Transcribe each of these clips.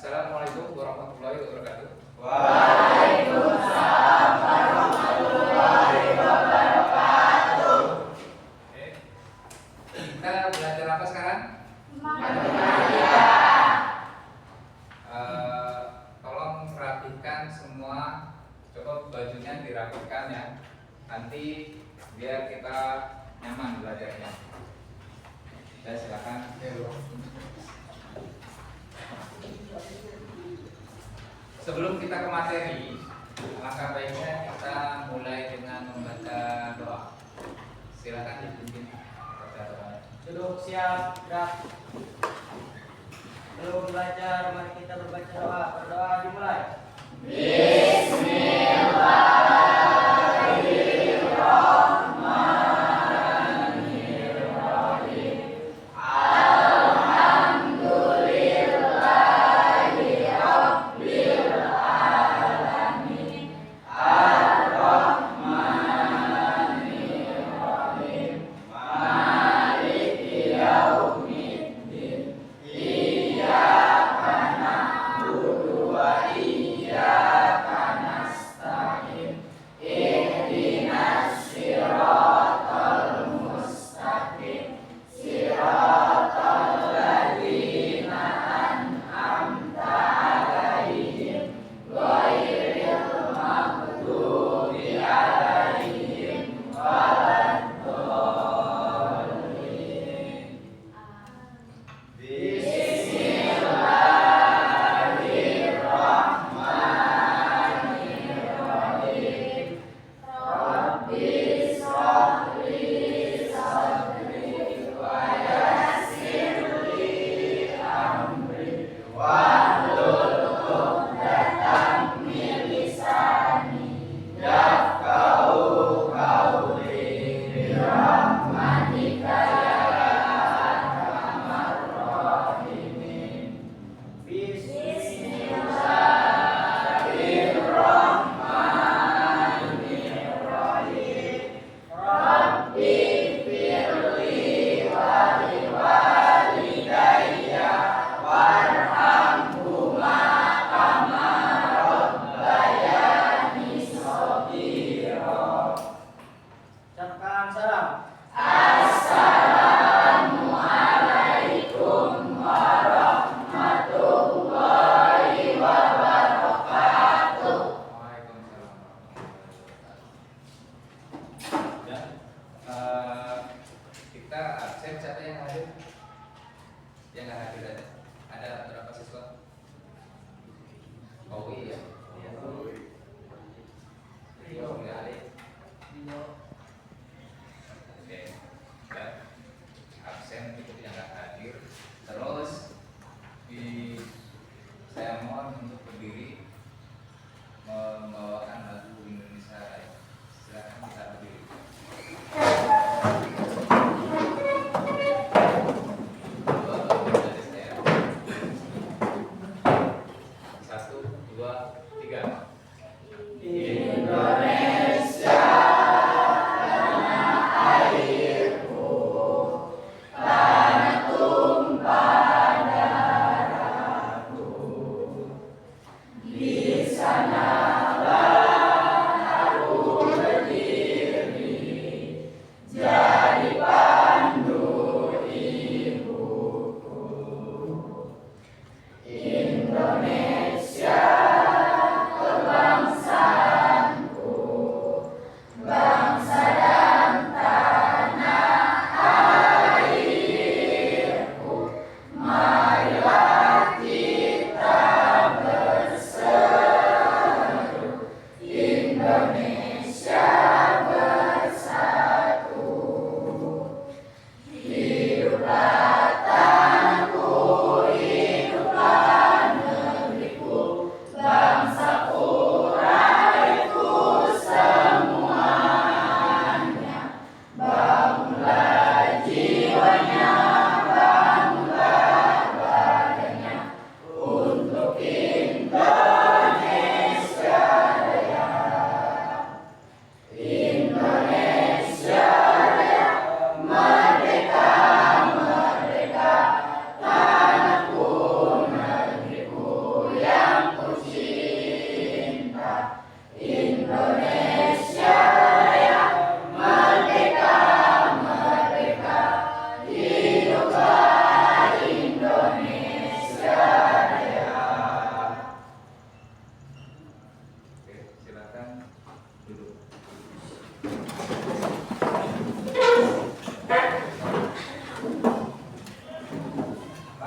Assalamualaikum warahmatullahi wabarakatuh. Waalaikumsalam warahmatullahi wabarakatuh. Oke. Kita belajar apa sekarang? Matematika. Tolong rapikan semua. Coba bajunya dirapikan ya. Nanti biar kita nyaman belajarnya. Ya silakan. Sebelum kita ke materi, alangkah baiknya kita mulai dengan membaca doa. Silakan dipimpin baca doa. Duduk siap, gerak. Belum belajar, mari kita berbaca doa. Berdoa dimulai.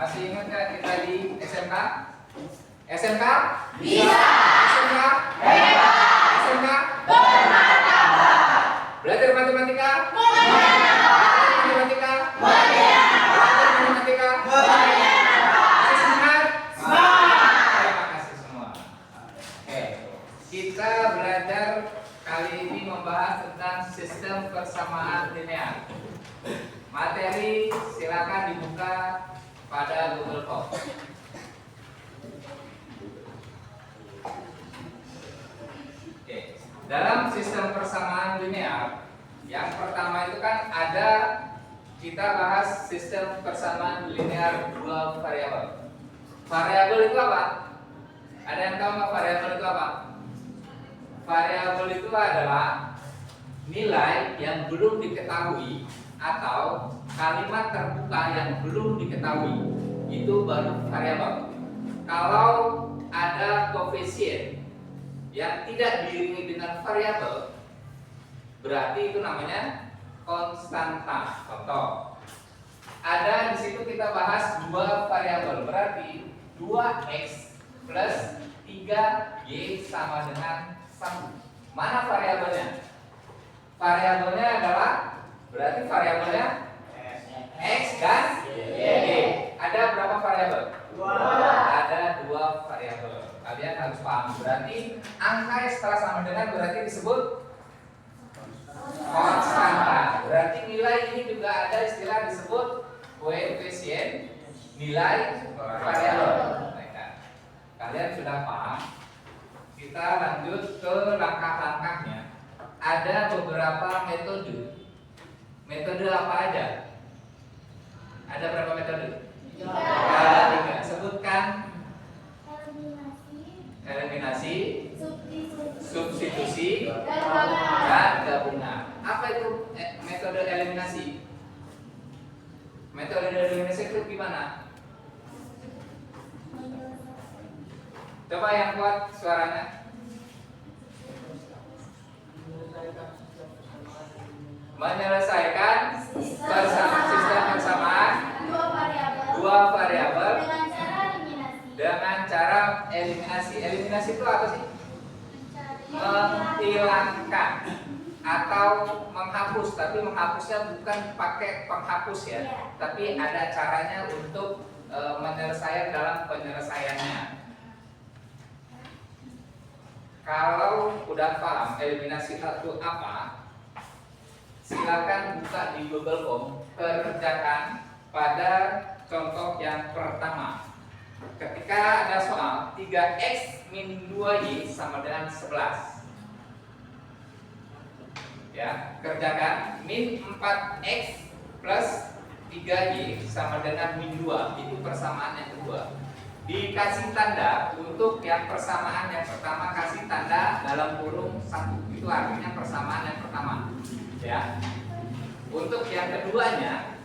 Masih ingat nggak kita di SMK? SMK? Bisa. SMK? Hebat. SMK? Bermartabat. Belajar matematika? Menyenangkan. Belajar matematika? Menyenangkan. Belajar matematika? Menyenangkan. Masih semangat? Semangat. Terima kasih semua. Oke, kita belajar kali ini membahas tentang sistem persamaan linear. Materi silakan dibuka pada Google Form. Oke, dalam sistem persamaan linear, yang pertama itu kan ada, kita bahas sistem persamaan linear dua variabel. Variabel itu apa? Ada yang tahu nggak variabel itu apa? Variabel itu adalah nilai yang belum diketahui atau kalimat terbuka yang belum diketahui, itu baru variabel. Kalau ada koefisien yang tidak diiringi dengan variabel, berarti itu namanya konstanta. Contoh, ada di situ kita bahas dua variabel, berarti 2x plus 3y sama dengan 1. Mana variabelnya? Variabelnya adalah, berarti variabelnya x dan y. Ada berapa variabel? Ada 2 variabel. Kalian harus paham. Berarti angka yang setelah sama dengan berarti disebut konstanta. Berarti nilai ini juga ada istilah disebut koefisien nilai variabel. Kalian sudah paham? Kita lanjut ke langkah-langkahnya. Ada beberapa metode. Metode apa aja? Ada berapa metode? 3. Sebutkan. Eliminasi, substitusi, dan gabungan. Apa itu metode eliminasi? Metode eliminasi itu gimana? Coba yang kuat suaranya. Menyelesaikan sistem persamaan dua variabel dengan cara eliminasi. Eliminasi itu apa sih? Menghilangkan atau menghapus, tapi menghapusnya bukan pakai penghapus ya, tapi ada caranya untuk menyelesaikan dalam penyelesaiannya. Kalau udah paham eliminasi itu apa, silakan buka di Google Form, kerjakan pada contoh yang pertama. Ketika ada soal 3x min 2y sama dengan 11, ya, kerjakan min 4x plus 3y sama dengan min 2, itu persamaan yang kedua. Dikasih tanda untuk yang persamaan yang pertama, kasih tanda dalam kurung 1, itu artinya persamaan yang pertama, ya. Untuk yang keduanya,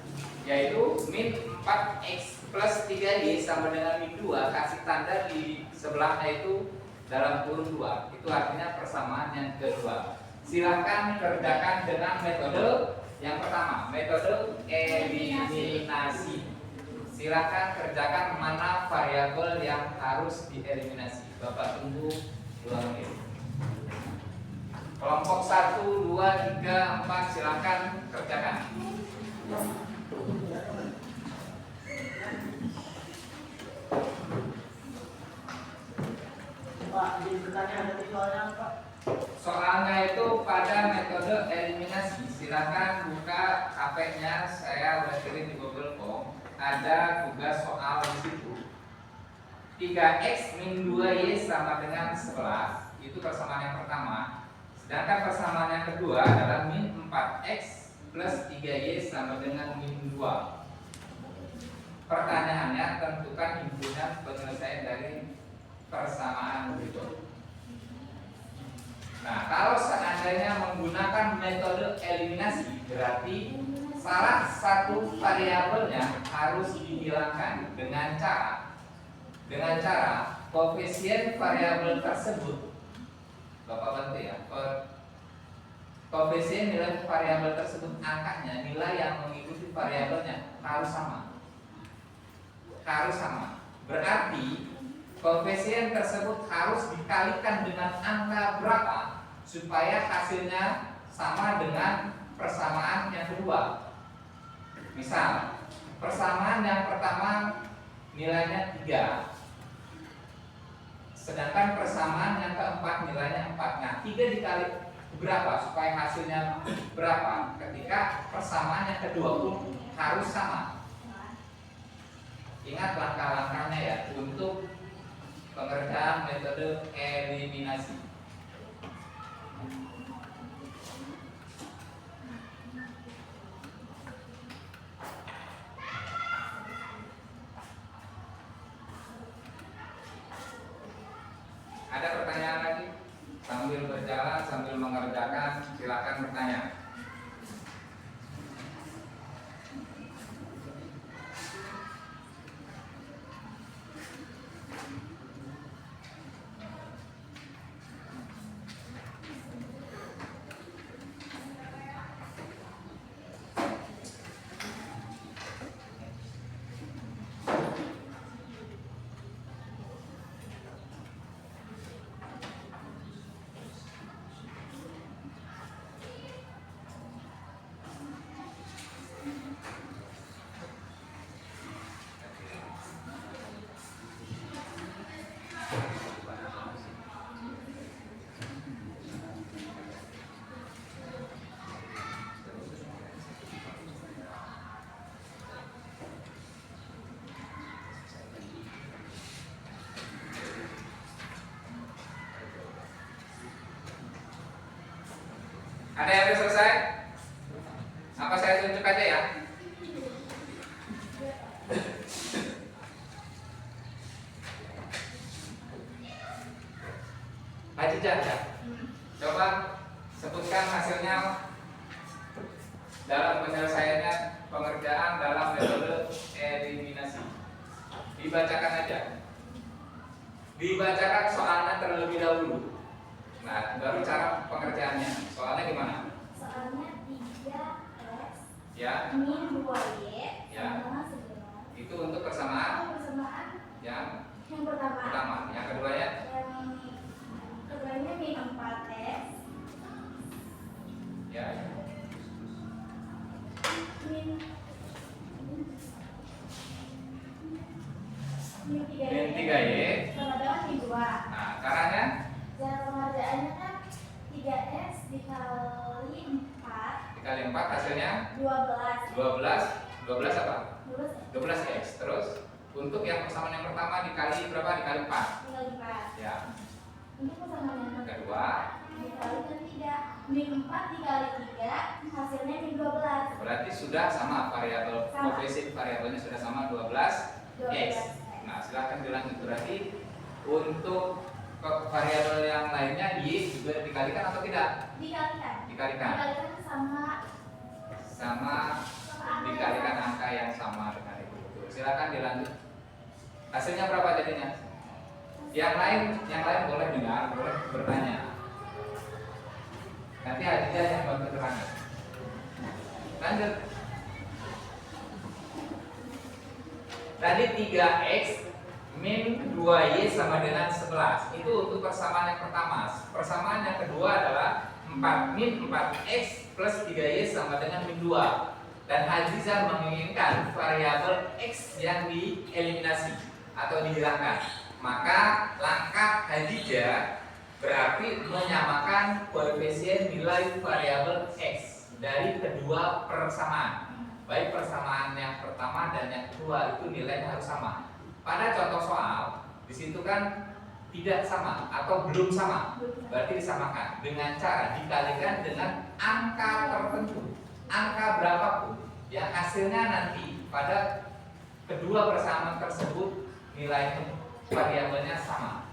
yaitu min 4x plus 3y sama dengan min 2, kasih tanda di sebelahnya itu dalam kurung 2, itu artinya persamaan yang kedua. Silahkan kerjakan dengan metode yang pertama, metode eliminasi. Silahkan kerjakan mana variabel yang harus dieliminasi. Bapak tunggu 2 menit. Kelompok 1, 2, 3, 4 silahkan kerjakan. Pak, di pertanyaan tadi soalnya apa? Soalnya itu pada metode eliminasi. Silahkan buka HP-nya, saya udah kirim di Google Form. Ada tugas soal di situ. 3x min 2y sama dengan 11, itu persamaan yang pertama. Sedangkan persamaan yang kedua adalah min 4x plus 3y sama dengan min 2. Pertanyaannya, tentukan himpunan penyelesaian dari persamaan berikut. Nah, kalau seandainya menggunakan metode eliminasi, berarti salah satu variabelnya harus dihilangkan dengan cara koefisien variabel tersebut. Bapak bantu ya. Koefisien nilai variabel tersebut, angkanya, nilai yang mengikuti variabelnya harus sama. harus sama. Berarti koefisien tersebut harus dikalikan dengan angka berapa supaya hasilnya sama dengan persamaan yang kedua. Misal, persamaan yang pertama nilainya 3, sedangkan persamaan yang keempat nilainya 4. Nah, 3 dikali berapa supaya hasilnya berapa? Ketika persamaan yang kedua pun harus sama. Ingat langkah-langkahnya ya untuk pengerjaan metode eliminasi. Ada pertanyaan lagi? Sambil berjalan, sambil mengerjakan, silakan bertanya. Ada yang sudah selesai? Apa saya tunjuk aja ya? Haji Jaja, coba sebutkan hasilnya dalam penyelesaiannya pengerjaan dalam metode eliminasi. Dibacakan aja. Dibacakan soalnya terlebih dahulu. Nah, baru cara pengerjaannya. Soalnya gimana? Soalnya 3x Ya, min 2y Ya. sama 11. itu untuk persamaan Persamaan yang yang pertama. pertama. Yang keduanya Yang keduanya min 4x ya, min min 3y 3y. sama dengan min 2. Nah, caranya Cara pengerjaannya kan 3x dikali 4 dikali 4 hasilnya 12. 12 apa? 12 12x. Terus untuk yang persamaan yang pertama dikali berapa? Dikali 4. dikali 4. Ya. Untuk persamaan yang Kedua, dikalikan 3. Min 4 dikali 3 hasilnya min 12. berarti sudah sama variabel Sama. koefisien variabelnya sudah sama 12x. Nah, silakan dilanjut. Berarti untuk variabel yang lainnya y juga dikalikan atau tidak? Dikalikan. Dikalikan. Dikalikan Sama dikalikan angka yang sama dengan itu. Betul. Silakan dilanjut. Hasilnya berapa jadinya? Yang lain boleh dengar, boleh bertanya. Nanti Hadijah yang bantu terangkan. Lanjut. Tadi 3x min 2y sama dengan 11. Itu untuk persamaan yang pertama. Persamaan yang kedua adalah 4 min 4x plus 3y sama dengan min 2. Dan Hadijah menginginkan variabel x yang dieliminasi atau dihilangkan. Maka langkah Hadijah berarti menyamakan koefisien nilai variabel x dari kedua persamaan. Baik persamaan yang pertama dan yang kedua itu nilainya harus sama. Pada contoh soal, di situ kan tidak sama atau belum sama, berarti disamakan dengan cara dikalikan dengan angka tertentu, angka berapapun, yang hasilnya nanti pada kedua persamaan tersebut nilai variabelnya sama.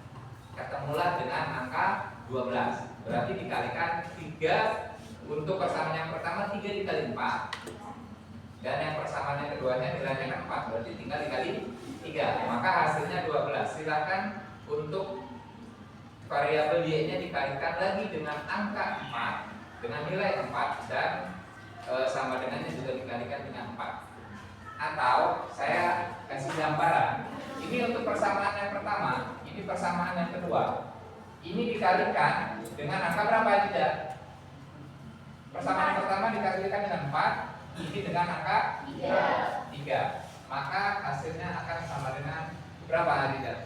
Ketemulah dengan angka 12, berarti dikalikan 3 untuk persamaan yang pertama 3 dikali 4, dan yang persamaan yang keduanya nilainya 4, berarti tinggal dikali 3, maka hasilnya 12. Silakan untuk variabel y-nya dikalikan lagi dengan angka 4 dengan nilai 4 dan sama dengannya juga dikalikan dengan 4. Atau saya kasih gambaran. Ini untuk persamaan yang pertama, ini persamaan yang kedua. Ini dikalikan dengan angka berapa tidak? Persamaan yang pertama dikalikan dengan 4, ini dengan angka 3. Maka hasilnya akan sama dengan berapa tidak?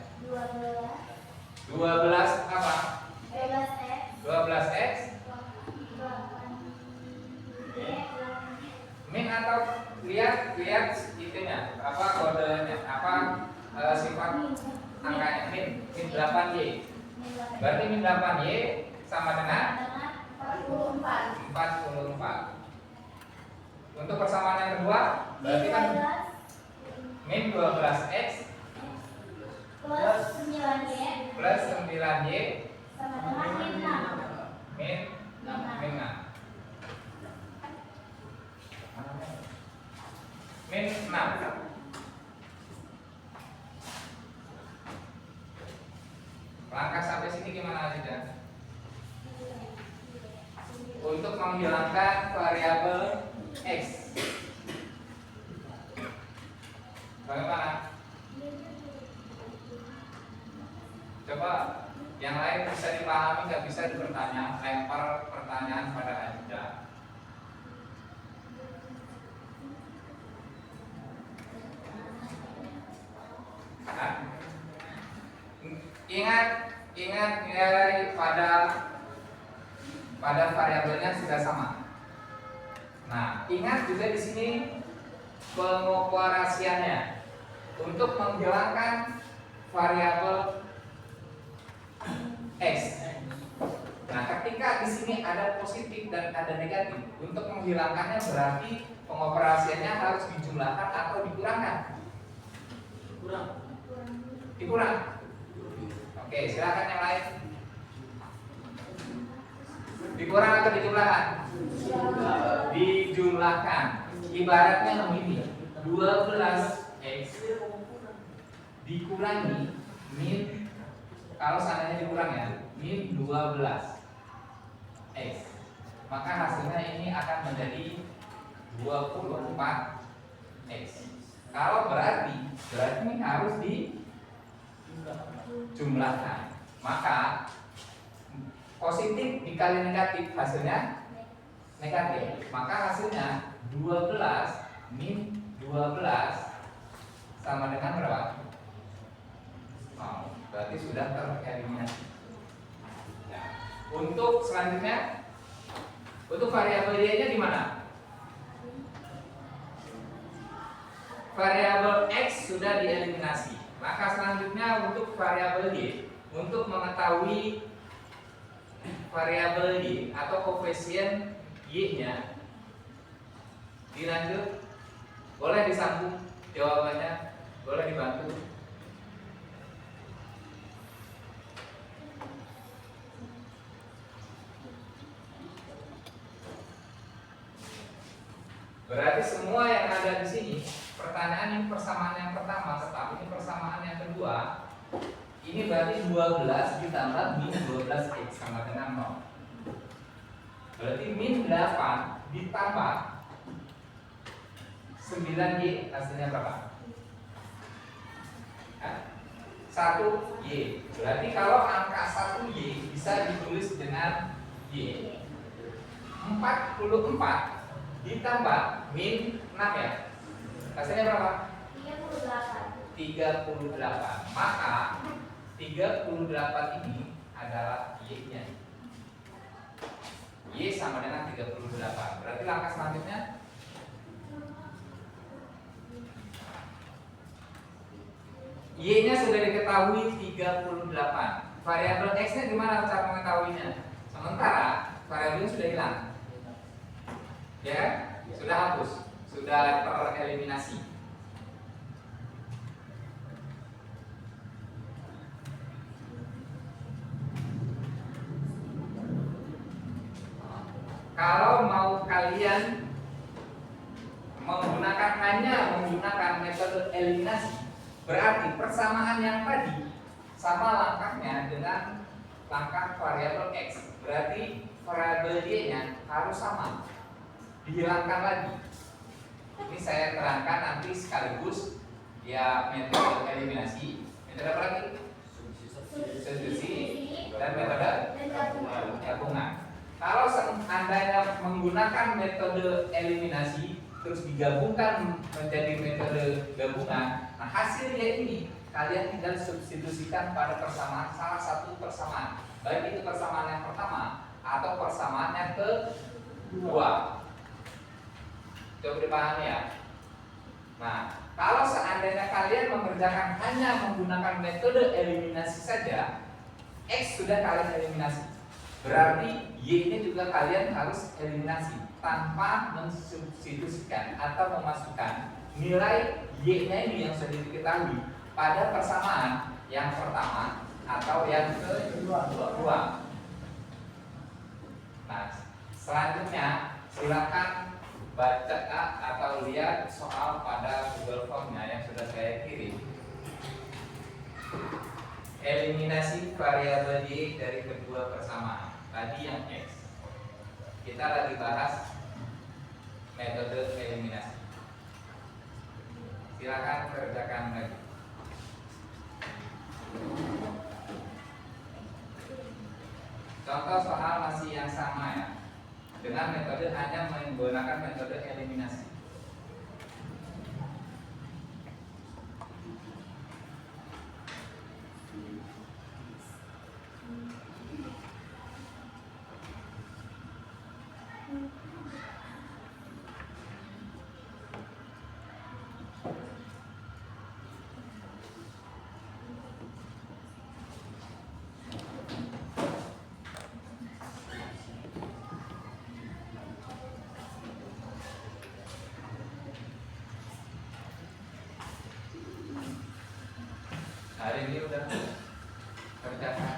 12 apa? 12x min atau lihat itunya apa kodenya apa sifat angkanya min 8y. Berarti min 8y sama dengan 44. Untuk persamaan yang kedua berarti kan min 12x plus 9y plus 9y sama dengan min 6. min 6. Min 6. Langkah sampai sini gimana aja? Untuk menghilangkan variabel x. Bagaimana? Coba yang lain bisa dipahami, nggak bisa dipertanya, lempar pertanyaan pada Aida. Nah, ingat nilai pada variabelnya sudah sama. Nah, ingat juga di sini pengoperasiannya untuk menghilangkan variabel x. Nah, ketika di sini ada positif dan ada negatif, untuk menghilangkannya berarti pengoperasiannya harus dijumlahkan atau dikurangkan. Dikurang. Oke, silakan yang lain. Dikurang atau dijumlahkan? Dijumlahkan. Ibaratnya begini, 12x dikurangi min, kalau seandainya dikurang ya, min 12x, maka hasilnya ini akan menjadi 24x. Kalau berarti ini harus dijumlahkan. Maka positif dikali negatif hasilnya negatif. Maka hasilnya 12 min 12 sama dengan berapa? Oh, berarti sudah tereliminasi. Ya. Untuk selanjutnya, untuk variabel y-nya di mana? Variabel x sudah dieliminasi. Maka selanjutnya untuk variabel y, untuk mengetahui variabel y atau koefisien y-nya, dilanjut, boleh disambung jawabannya, boleh dibantu. Berarti semua yang ada di sini, pertanyaan ini persamaan yang pertama, tetapi ini persamaan yang kedua. Ini berarti 12 ditambah min 12x sama dengan 0. Berarti min 8 ditambah 9y hasilnya berapa? 1y. Berarti kalau angka 1y bisa ditulis dengan y. 44 ditambah min 6 ya. Hasilnya berapa? 38. Maka 38 ini adalah y-nya. Y sama dengan 38. Berarti langkah selanjutnya y-nya sudah diketahui 38. Variabel x-nya gimana cara mengetahuinya? Sementara variabelnya sudah hilang. Ya, sudah hapus, sudah tereliminasi. Kalau mau kalian hanya menggunakan metode eliminasi, berarti persamaan yang tadi sama langkahnya dengan langkah variabel x. Berarti variabel y-nya harus sama, dihilangkan lagi. Ini saya terangkan nanti sekaligus Ya metode eliminasi, metode apa lagi? Substitusi dan metode gabungan. Kalau seandainya menggunakan metode eliminasi terus digabungkan menjadi metode gabungan, nah hasilnya ini kalian tinggal substitusikan pada persamaan salah satu persamaan, baik itu persamaan yang pertama atau persamaan yang kedua. Coba dipahami ya. Nah, kalau seandainya kalian mengerjakan hanya menggunakan metode eliminasi saja, X sudah kalian eliminasi. Berarti Y-nya juga kalian harus eliminasi tanpa mensubstitusikan atau memasukkan nilai Y-nya ini yang sudah diketahui pada persamaan yang pertama atau yang kedua. Nah, selanjutnya silakan baca atau lihat soal pada Google Form-nya yang sudah saya kirim. Eliminasi variabel Y dari kedua persamaan. Tadi yang X. Kita lagi bahas metode eliminasi. Silakan kerjakan lagi. Contoh soal masih yang sama ya. Dengan metode hanya menggunakan metode eliminasi. Hari ini udah kerjakan.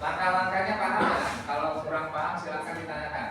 Langkah-langkahnya paham ya? Kalau kurang paham silakan ditanyakan.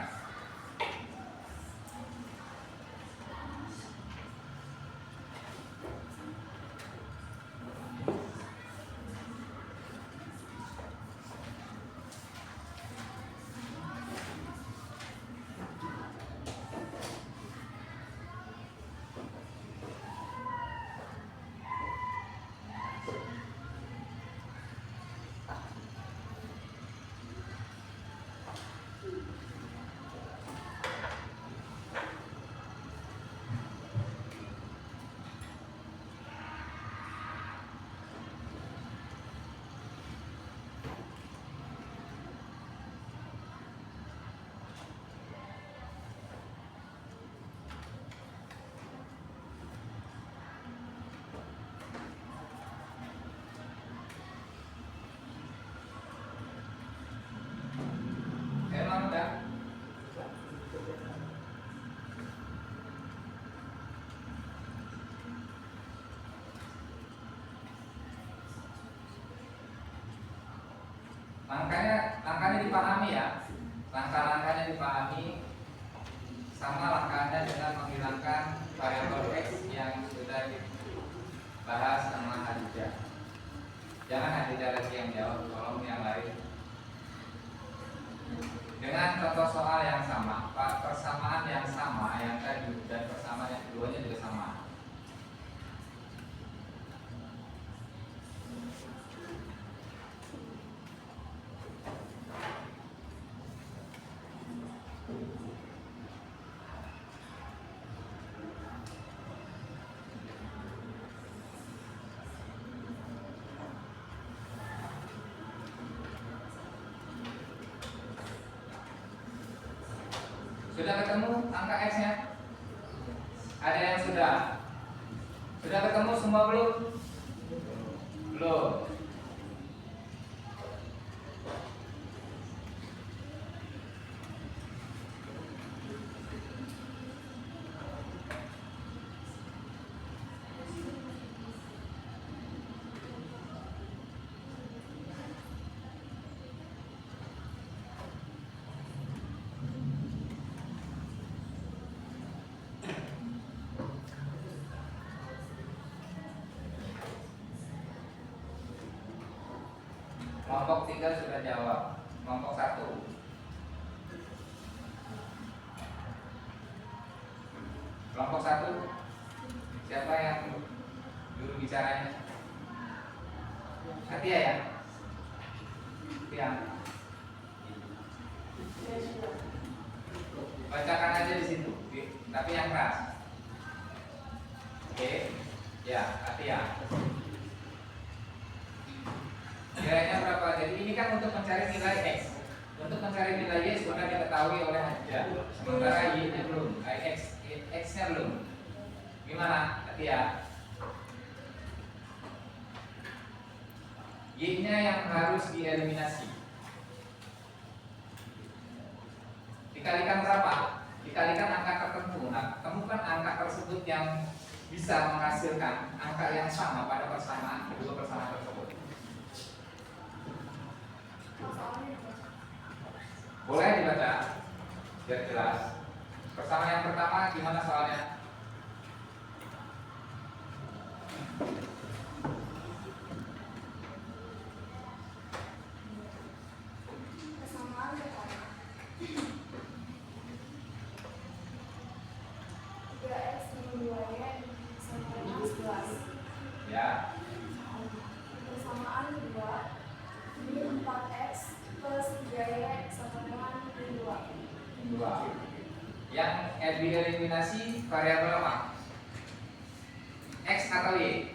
Emang udah? Langkahnya dipahami ya. Langkah-langkahnya dipahami sama langkahnya dengan menghilangkan variabel X yang sudah dibahas sama Hadijah. Jangan Hadijah lagi yang jawab, tolong yang lain. Dengan contoh soal yang sama, persamaan yang sama yang tadi dan persamaan yang keduanya juga sama. Sudah ketemu angka X-nya? Ada yang sudah? Sudah ketemu semua belum? Belum. Kelompok 3 sudah jawab. Kelompok 1. Kelompok 1. Siapa yang juru bicaranya? Atia ya? Yang bacakan aja di situ, tapi yang keras. Oke, ya, Atia. Nilainya berapa? Jadi ini kan untuk mencari nilai X. Untuk mencari nilai Y sudah diketahui oleh Hajjah. Sementara Y-nya belum, X-nya belum. Gimana, Atia? Y-nya yang harus dieliminasi. Dikalikan berapa? Dikalikan angka tertentu. Nah, temukan angka tersebut yang bisa menghasilkan angka yang sama pada persamaan kedua persamaan tersebut. Boleh dibaca biar jelas. Persamaan yang pertama gimana soalnya? Persamaan pertama 3x min 2y sama dengan 11. Ya, Persamaan kedua min 4x plus 3y sama dengan min 2. 2. Yang dieliminasi variabel apa? X atau Y?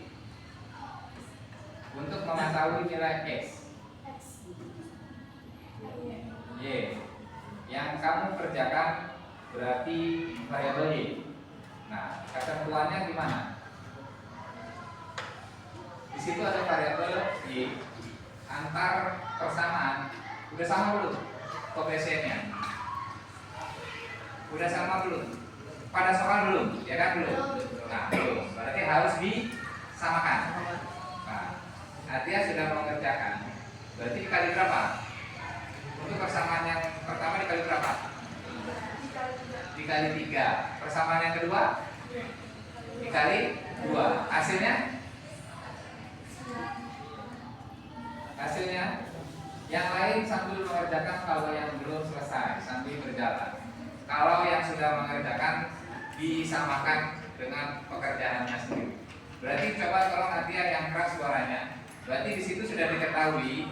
Untuk mengetahui nilai X. X. Y. Yang kamu kerjakan berarti variabel Y. Nah, ketentuannya gimana? Di situ ada variabel Y antar persamaan. Udah sama belum koefisiennya? Udah sama belum? Pada soal belum? Ya kan belum? Nah, belum. Berarti harus disamakan. Nah, Atia sudah mengerjakan. Berarti dikali berapa? Untuk persamaan yang pertama dikali berapa? Dikali 3. Persamaan yang kedua? Dikali 2. Hasilnya? Hasilnya? Yang lain sambil mengerjakan, kalau yang belum selesai sambil berjalan. Kalau yang sudah mengerjakan disamakan dengan pekerjaannya sendiri. Berarti coba tolong Atia yang keras suaranya. Berarti di situ sudah diketahui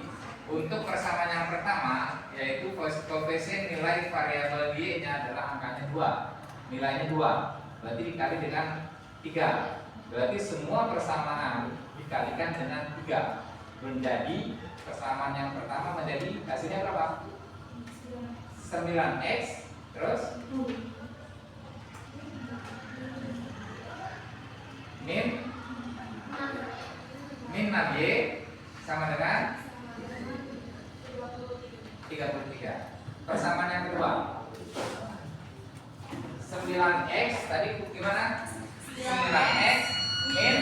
untuk persamaan yang pertama, yaitu koefisien nilai variabel Y-nya adalah angkanya 2. Nilainya 2. Berarti dikali dengan 3. Berarti semua persamaan dikalikan dengan 3. Menjadi persamaan yang pertama menjadi hasilnya berapa? 9x terus min 6y sama dengan 33. Persamaan yang kedua 9x tadi gimana? 9x min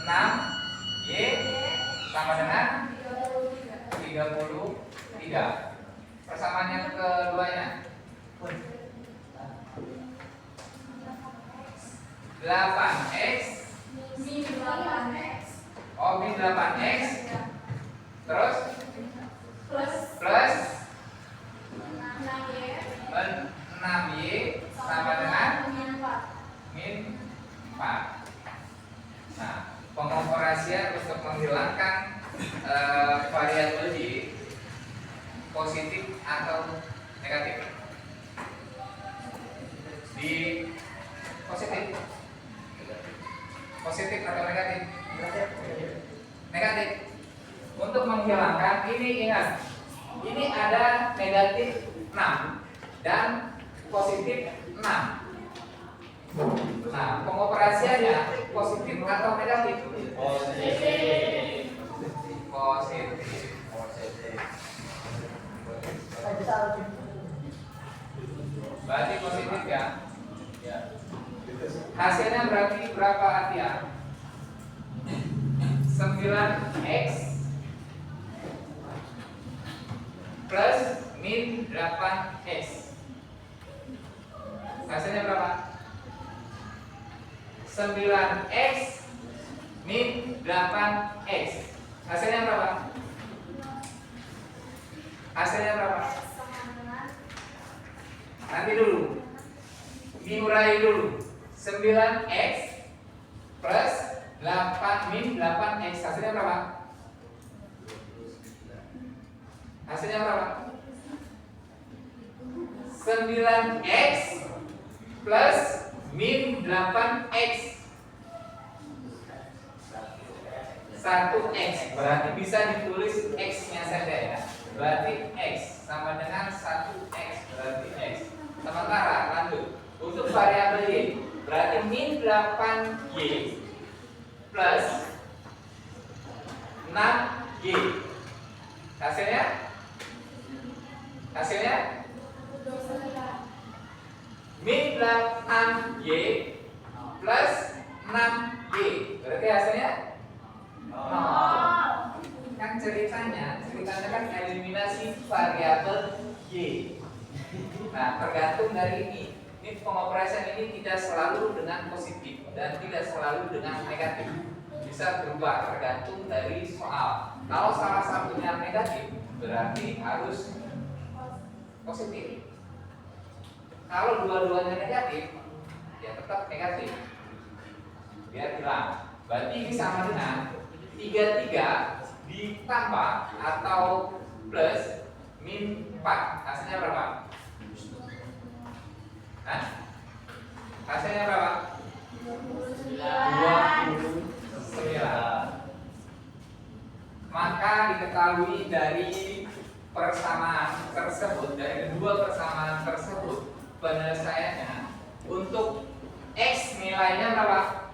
6y sama dengan 33. Persamaan yang keduanya 8x Min 8x. oh min 8x terus Plus plus 6y 6y sama dengan min 4. min 4. Nah, pengoperasian untuk menghilangkan variabel Y positif atau negatif. Di positif atau negatif? Negatif. Untuk menghilangkan ini, ingat, ini ada negatif 6 dan positif 6. Nah, pengoperasiannya positif atau negatif? Positif. Berarti positif ya? Hasilnya berarti berapa, Atia? 9x plus min 8x. Hasilnya berapa? 9x min 8x. Hasilnya berapa? Hasilnya berapa? X sama dengan Nanti dulu. Diurai dulu. 9x plus 8 min 8x. Hasilnya berapa? Hasilnya berapa? 9x plus min 8x 1x. Berarti bisa ditulis x-nya saja ya. Berarti x sama dengan 1x, berarti x. Sementara lanjut untuk variabel y, berarti min 8y plus 6y. Hasilnya? Hasilnya? Min 8y plus 6y. Berarti hasilnya? Kan ceritanya kan eliminasi variabel y. Nah, tergantung dari ini. Ini pengoperasian ini tidak selalu dengan positif dan tidak selalu dengan negatif. Bisa berubah tergantung dari soal. Kalau salah satunya negatif, berarti harus positif. Kalau dua-duanya negatif, ya tetap negatif. Biar hilang. Berarti ini sama dengan 33 ditambah atau plus min 4. Hasilnya berapa? Hah? Hasilnya berapa? 29. Maka diketahui dari persamaan tersebut, dari kedua persamaan tersebut, penyelesaiannya untuk x nilainya berapa?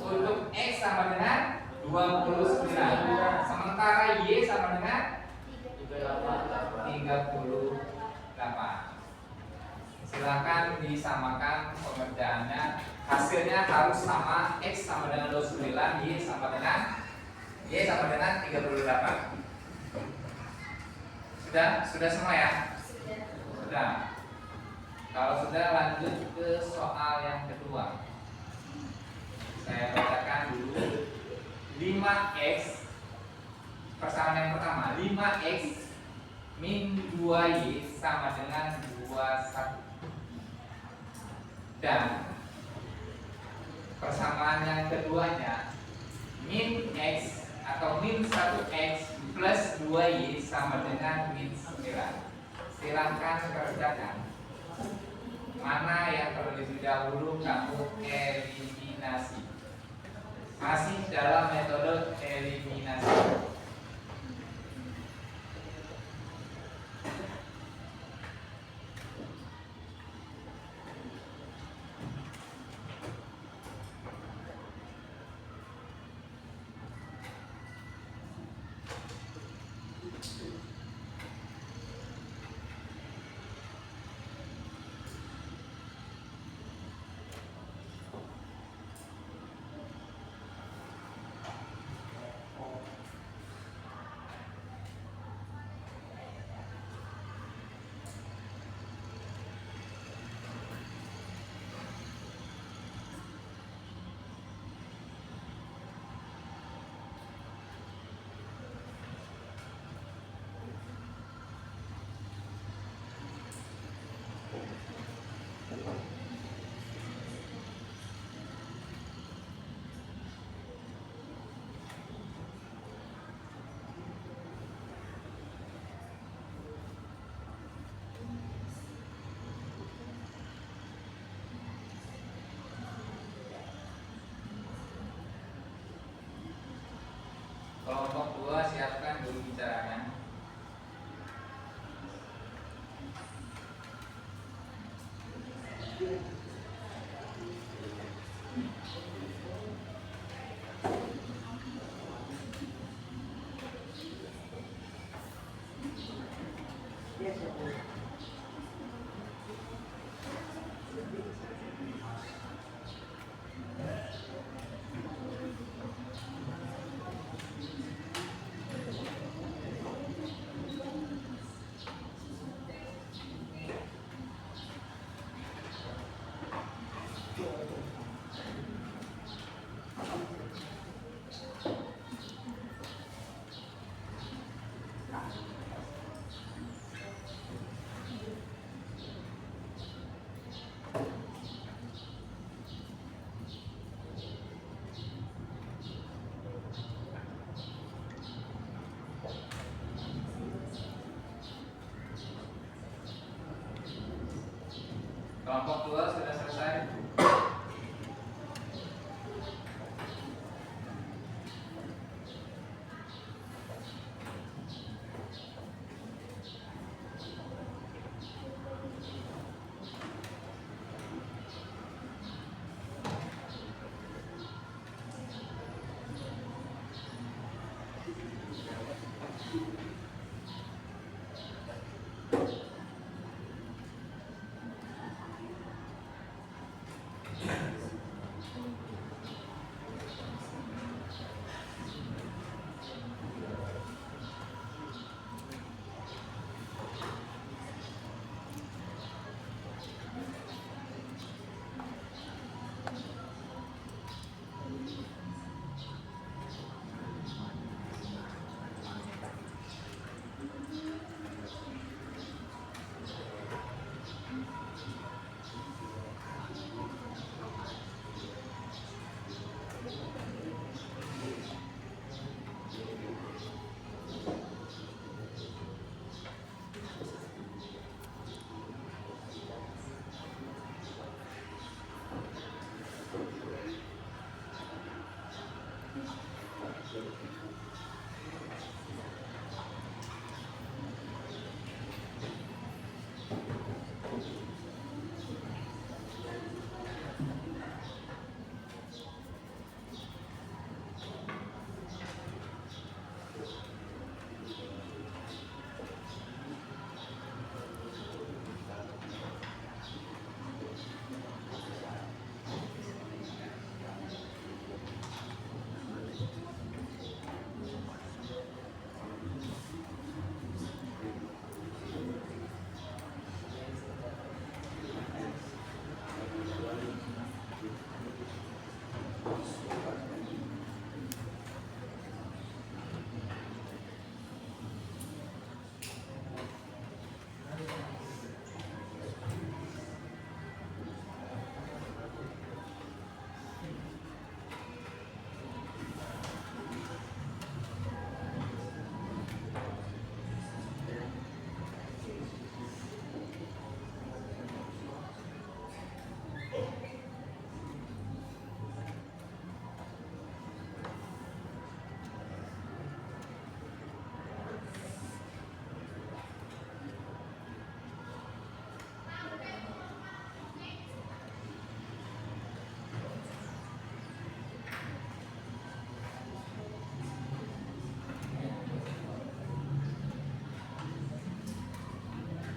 Untuk x sama dengan 29. Sementara y sama dengan 38. Silakan disamakan pengerjaannya. Hasilnya harus sama, x sama dengan 29, y sama dengan 38. Sudah semua ya? Sudah. Kalau sudah, lanjut ke soal yang kedua. Saya bacakan dulu. 5x persamaan yang pertama, 5x min 2y sama dengan 21. Dan persamaan yang keduanya, min x atau min 1x plus 2y sama dengan min 9. Silahkan kerjakan. Mana yang terlebih dahulu kamu eliminasi. Masih dalam metode eliminasi. Kelompok 2 sudah selesai.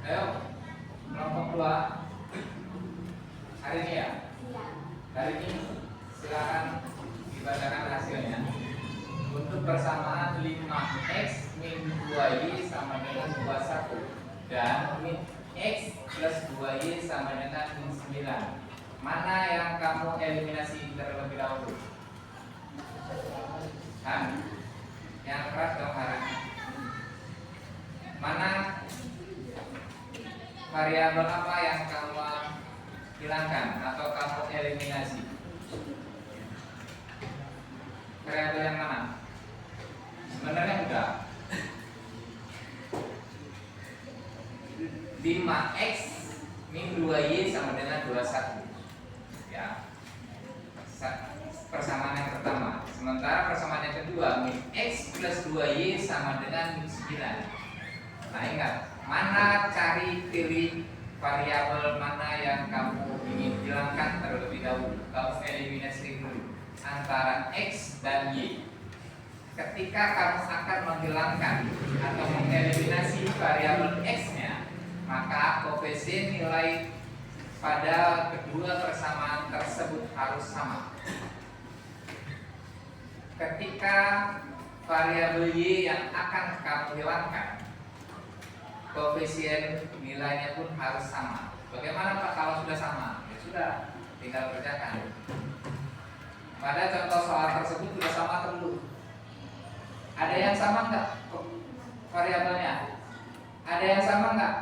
Ayo, kelompok 2 hari ini ya? Iya. Hari ini silakan dibacakan hasilnya. Untuk persamaan 5x min 2y sama dengan 21 dan min x plus 2y sama dengan min 9. Mana yang kamu eliminasi terlebih dahulu? Hah? Yang keras dong hari ini. Mana variabel apa yang kamu hilangkan atau kamu eliminasi? Variabel yang mana? Sebenarnya enggak. 5x min 2y sama dengan 21. Ya. Persamaan yang pertama. Sementara persamaan yang kedua, min x plus 2y sama dengan min 9. Nah, ingat, mana cari pilih variabel mana yang kamu ingin hilangkan terlebih dahulu. Kamu eliminasi dulu antara x dan y. Ketika kamu akan menghilangkan atau mengeliminasi variabel x-nya, maka koefisien nilai pada kedua persamaan tersebut harus sama. Ketika variabel y yang akan kamu hilangkan, koefisien nilainya pun harus sama. Bagaimana Pak kalau sudah sama? Ya sudah, tinggal kerjakan. Pada contoh soal tersebut sudah sama atau belum? Ada yang sama enggak variabelnya? Ada yang sama enggak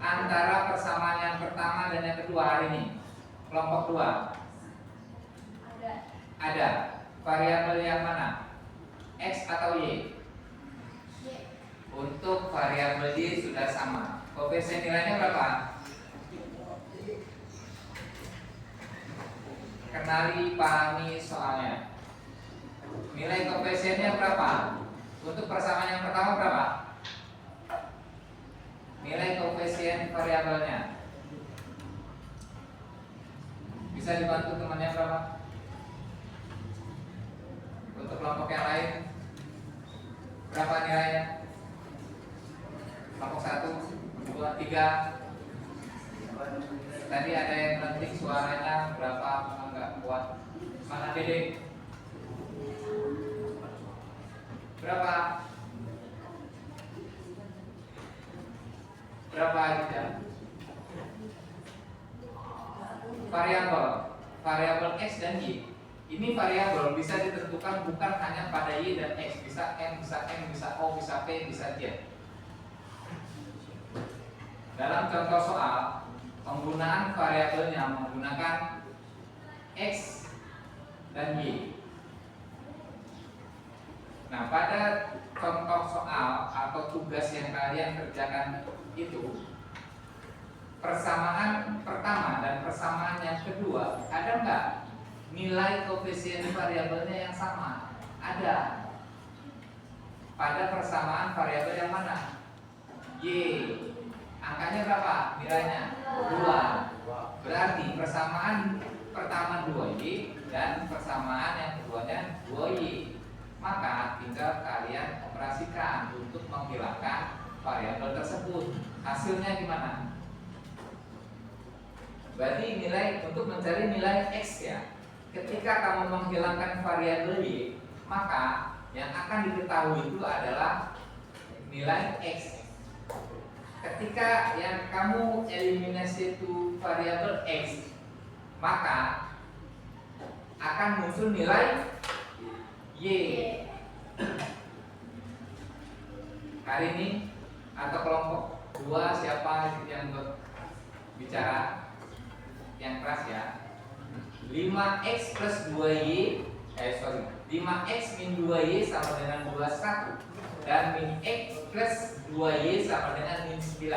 antara persamaan yang pertama dan yang kedua hari ini? Kelompok 2. Ada. Ada. Variabel yang mana? X atau Y? Y. Untuk variabel Y sudah sama. Koefisien nilainya berapa? kenali, pahami soalnya. Nilai koefisiennya berapa? Untuk persamaan yang pertama berapa? Nilai koefisien variabelnya. Bisa dibantu temannya berapa? Untuk kelompok yang lain berapa nilainya? Kelompok 1, 2, 3. Tadi ada yang penting suaranya berapa? Enggak kuat. Mana Dede? Berapa? Berapa aja? Variabel X dan Y. Ini variabel bisa ditentukan bukan hanya pada Y dan X, bisa M, bisa N, bisa O, bisa P, bisa Z. Dalam contoh soal, penggunaan variabelnya menggunakan X dan Y. Nah, pada contoh soal atau tugas yang kalian kerjakan itu, persamaan pertama dan persamaan yang kedua, ada nggak nilai koefisien variabelnya yang sama? Ada. Pada persamaan variabel yang mana? Y. Angkanya berapa? Nilainya 2. Berarti persamaan pertama 2Y dan persamaan yang keduanya 2Y. Maka tinggal kalian operasikan untuk menghilangkan variabel tersebut. Hasilnya gimana? Berarti nilai untuk mencari nilai X ya. Ketika kamu menghilangkan variabel Y, maka yang akan diketahui itu adalah nilai X. Ketika yang kamu eliminasi itu variabel X, maka akan muncul nilai Y. Hari ini atau kelompok 2 siapa yang bicara yang keras ya? 5x plus 2y 5x min 2y sama dengan 21 dan min x plus 2y sama dengan min 9.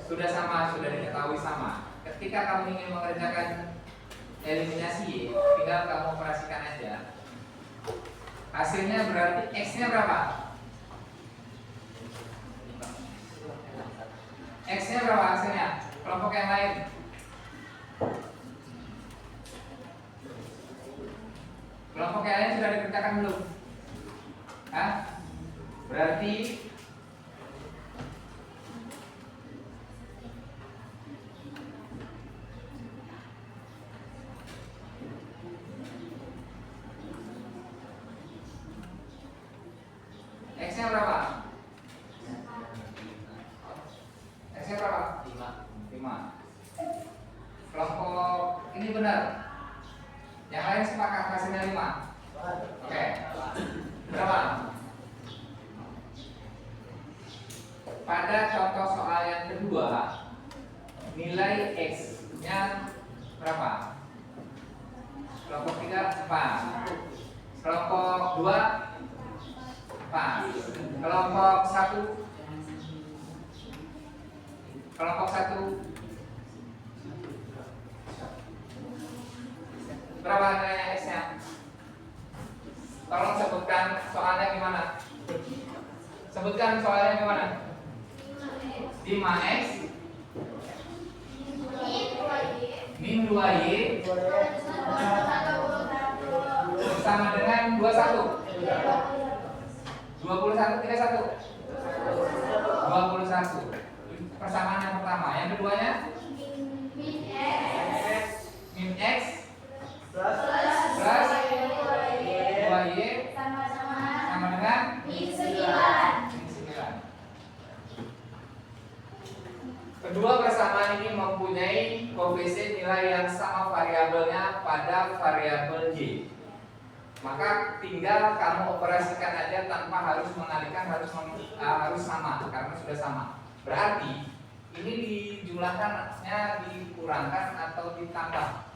Sudah sama, sudah diketahui sama. Ketika kamu ingin mengerjakan eliminasi y, tinggal kamu operasikan aja. Hasilnya berarti x-nya berapa? X-nya berapa hasilnya? Kelompok yang lain. Kelompok yang lain sudah dikerjakan belum? Hah? Berarti X-nya berapa? X-nya berapa? 5. Kelompok ini benar. Yang lain sepakat hasilnya 5. Oke. Berapa? Pada contoh soal yang kedua, nilai X-nya berapa? Kelompok 3 4. Kelompok 2 4. Kelompok 1 berapa nilainya X-nya? Tolong sebutkan soalnya gimana? Sebutkan soalnya gimana? 5x min 2y sama dengan 21. 21 tidak 1. 21. Persamaan yang pertama. Yang keduanya min x plus 2y sama dengan min 9. Kedua persamaan ini mempunyai koefisien nilai yang sama variabelnya pada variabel y. Maka tinggal kamu operasikan aja tanpa harus mengalihkan, harus sama karena sudah sama. Berarti ini dijumlahkannya dikurangkan atau ditambah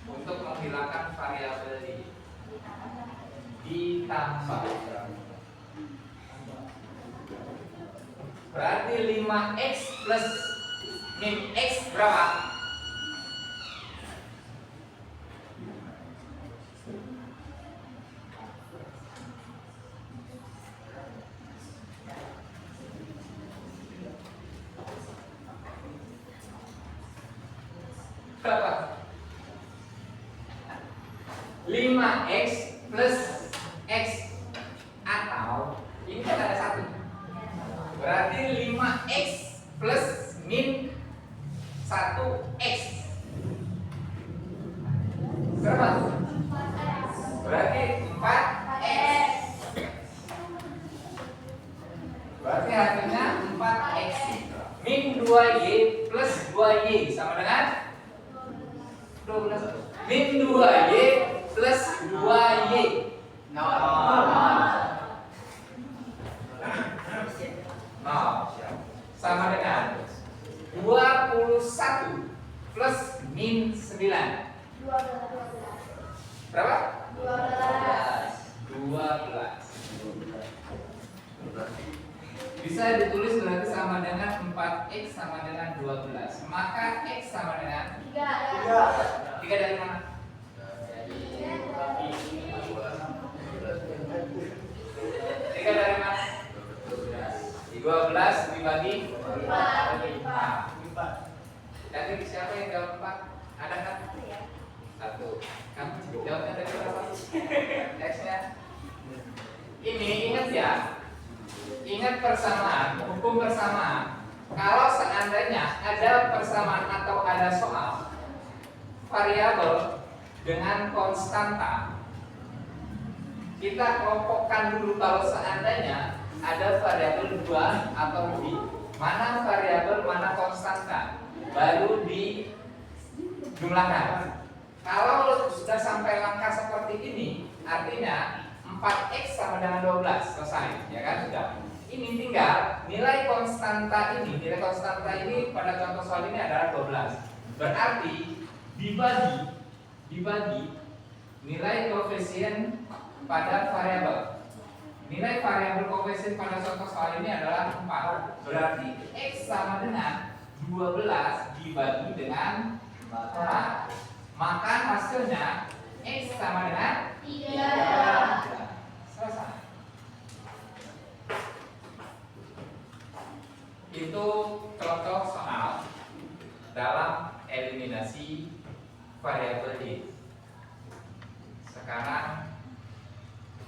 untuk menghilangkan variabel y. Ditambah. Berarti 5x plus min x berapa? 5x plus x, atau ini kan ada 1. Berarti 5x plus min 1x. Berapa? Berarti 4x. Berarti hasilnya 4x min 2y plus 2y sama dengan 12. Min 2y plus 2y sama dengan 21 plus min 9. Berapa? 12. Bisa ditulis berarti sama dengan 4x sama dengan 12. Maka x sama dengan 3 dari mana? 3 dari mana? 12 dibagi 4. Jadi siapa yang jawab 4? Ada kan? 1. Kamu jawabnya dari berapa? X-nya. Ini ingat ya. Ingat persamaan, hukum persamaan. Kalau seandainya ada persamaan atau ada soal variabel dengan konstanta, kita kelompokkan dulu. Kalau seandainya ada variabel 2 atau lebih, mana variabel, mana konstanta, baru dijumlahkan. Kalau sudah sampai langkah seperti ini, artinya 4x sama dengan 12, selesai, ya kan? Sudah. Ini tinggal nilai konstanta ini. Nilai konstanta ini pada contoh soal ini adalah 12. Berarti dibagi nilai koefisien pada variabel. Nilai variabel koefisien pada contoh soal ini adalah 4. Berarti x sama dengan 12 dibagi dengan 4. Maka hasilnya x sama dengan 3. Selesai. Itu contoh soal dalam eliminasi variabel y. Sekarang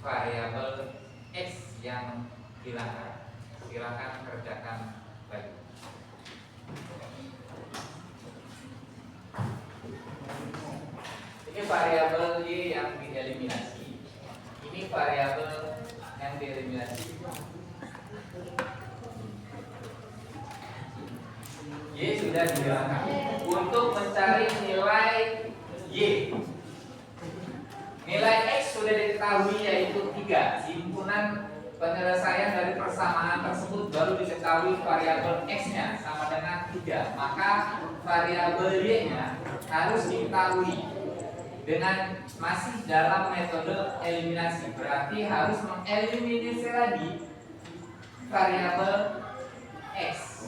variabel x yang dihilangkan. Silakan kerjakan lagi. Ini variabel y yang dieliminasi. Ini variabel yang dieliminasi. Y sudah dihilangkan. Untuk mencari nilai y, nilai x sudah diketahui yaitu 3. Himpunan penyelesaian dari persamaan tersebut baru diketahui variabel x-nya sama dengan 3. Maka variabel y-nya harus diketahui dengan masih dalam metode eliminasi. Berarti harus mengeliminasi lagi variabel x.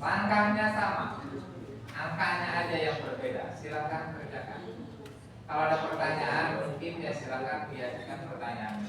Langkahnya sama, angkanya aja yang berbeda. Silakan kerjakan. Kalau ada pertanyaan mungkin ya silakan diajukan pertanyaan.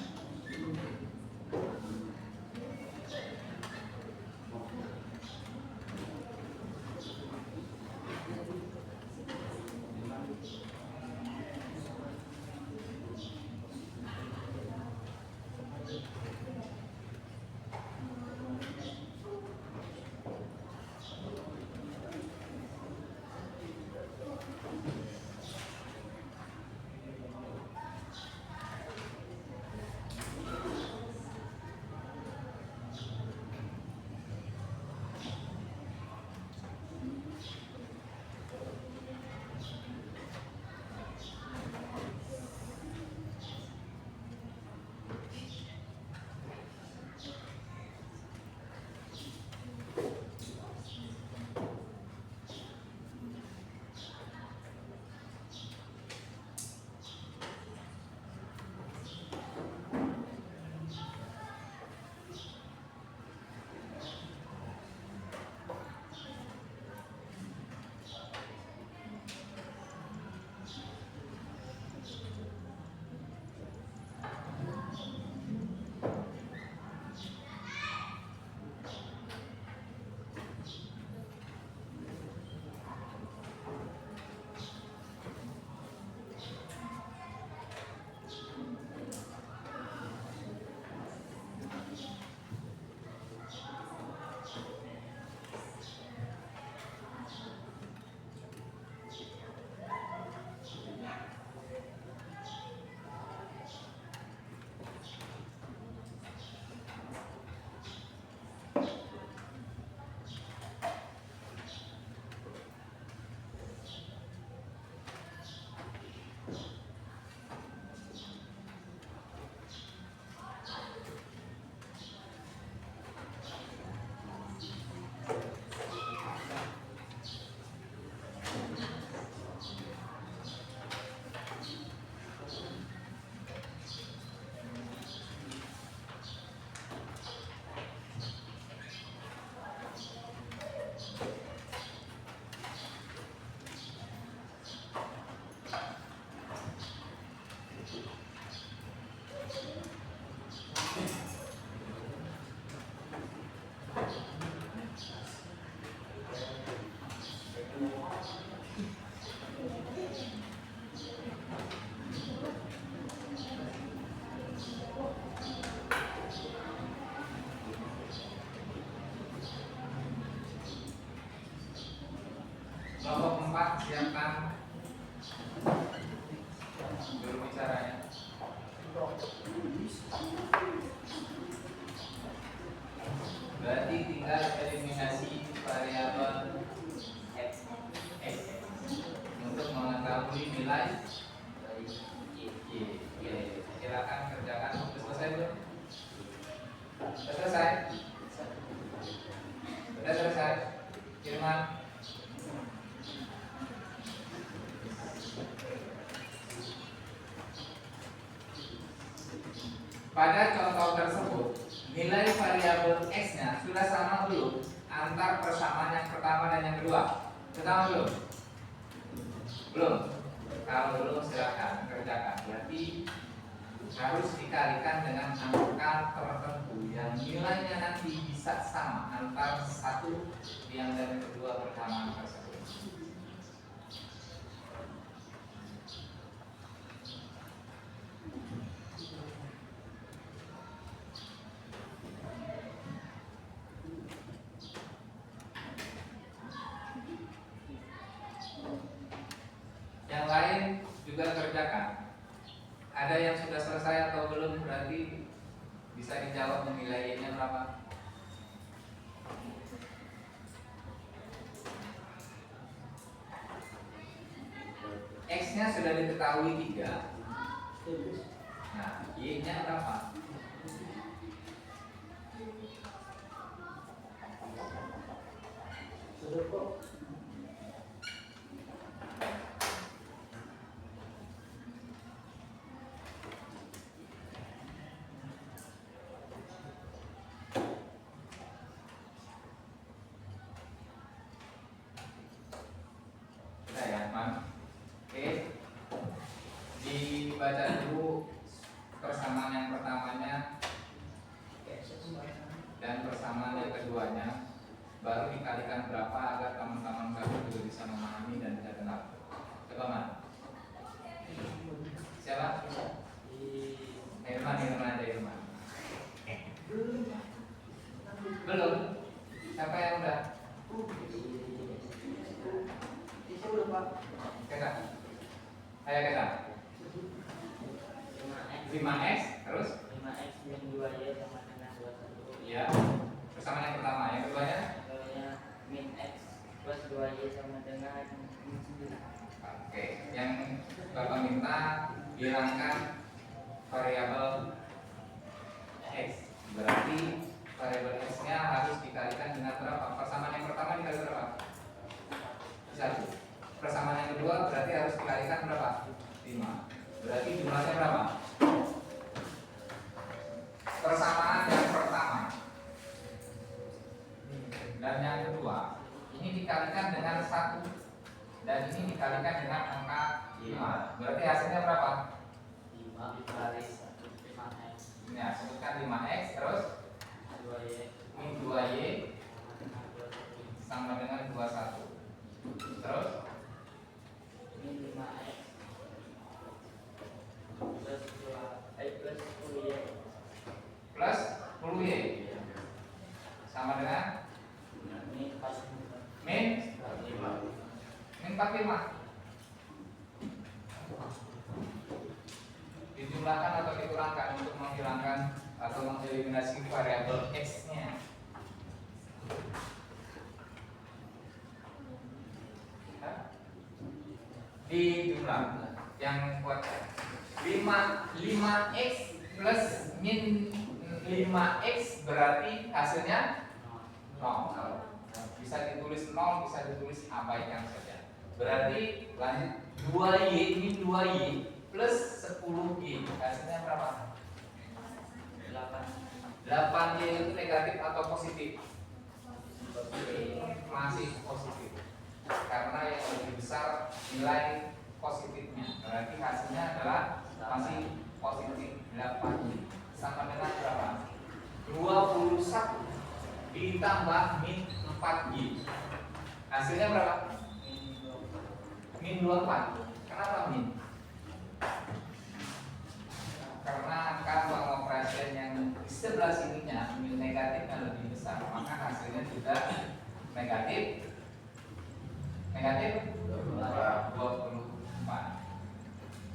siapkan juru bicaranya. Berarti tinggal eliminasi variabel x untuk mengetahui nilai y. Silakan kerjakan. Sudah selesai belum? Sudah selesai? Sudah selesai? Firman? Pada contoh tersebut, nilai variabel x-nya sudah sama belum antar persamaan yang pertama dan yang kedua? Sama belum? Belum? Kalau belum silakan kerjakan. Berarti harus dikalikan dengan angka tertentu yang nilainya nanti bisa sama antar satu yang dan kedua persamaan tersebut. Yang lain juga kerjakan. Ada yang sudah selesai atau belum? Berarti bisa dijawab nilainya berapa? X-nya sudah diketahui 3. Nah, Y-nya berapa? Sudah kok. Dibaca dulu persamaan yang pertamanya dan persamaan yang keduanya, baru dikalikan berapa agar teman-teman kamu juga bisa memahami dan bisa kenal. Coba Man. Siapa? Irman aja Irman. Belum? Siapa yang udah? Kakak. Ayo kakak. 5x terus 5x min 2y sama dengan 21. ya, persamaan yang pertama. Yang keduanya min x plus 2y sama dengan min 9. oke, yang Bapak minta hilangkan variabel x. Berarti variabel x-nya harus dikalikan dengan berapa? Persamaan yang pertama dikali berapa? 1. Persamaan yang kedua berarti harus dikalikan berapa? 5. Berarti jumlahnya berapa? Persamaan yang pertama dan yang kedua ini dikalikan dengan 1 dan ini dikalikan dengan angka 5. Berarti hasilnya berapa? 5 dikali 1 5x. Ya, sebutkan 5x terus 2y min 2y sama dengan 21. Terus min 5x plus 10y plus 10y sama dengan min 45. min 45. Dijumlahkan atau dikurangkan untuk menghilangkan atau mengeliminasi variabel x-nya. Dijumlah yang kuat 5x plus min 5x berarti hasilnya 0. Bisa ditulis 0, bisa ditulis abaikan saja. Berarti lanjut 2y min 2y plus 10y hasilnya berapa? 8y itu negatif atau positif? Masih positif. Karena yang lebih besar nilai positifnya. Berarti hasilnya adalah masih positif 8y. Sama dengan berapa? 21 ditambah min 4y. Hasilnya berapa? Min 24. Kenapa min? Karena angka pengoperasian yang di sebelah sininya min negatifnya lebih besar, maka hasilnya juga negatif. Negatif 24.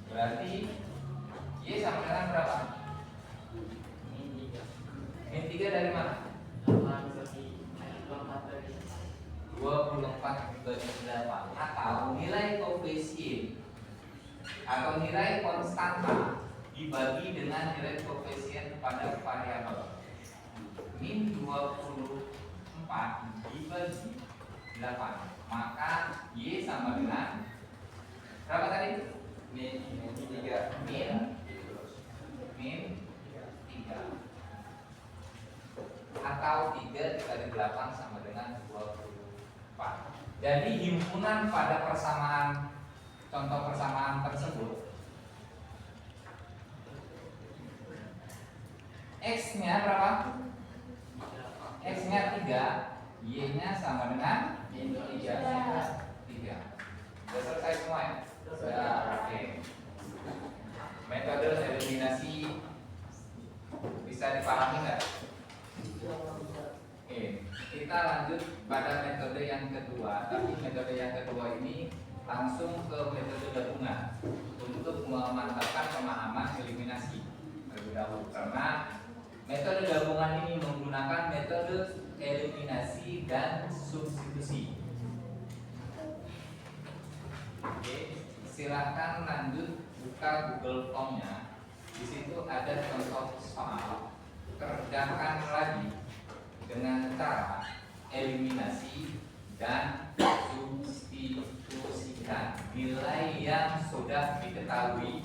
Berarti Y sama dengan berapa? Min 3. Min 3 dari mana? 8 bagi 24 bagi 24 bagi 8. Atau nilai koefisien atau nilai konstanta dibagi dengan nilai koefisien pada variabel. Min 24 dibagi 8, maka Y sama dengan berapa tadi? Min 3. Min 3 atau 3 dikali 8 sama dengan 24. Jadi himpunan pada persamaan, contoh persamaan tersebut, X-nya berapa? X-nya 3, Y-nya sama dengan 3. Sudah selesai semua ya? Sudah. Oke. Metode eliminasi bisa dipahami nggak? Oke, kita lanjut pada metode yang kedua. Tapi metode yang kedua ini langsung ke metode gabungan untuk memantapkan pemahaman eliminasi terlebih dahulu. Karena metode gabungan ini menggunakan metode eliminasi dan substitusi. Oke, silahkan lanjut buka Google Form-nya. Di situ ada contoh soal. Kerjakan lagi dengan cara eliminasi dan substitusikan nilai yang sudah diketahui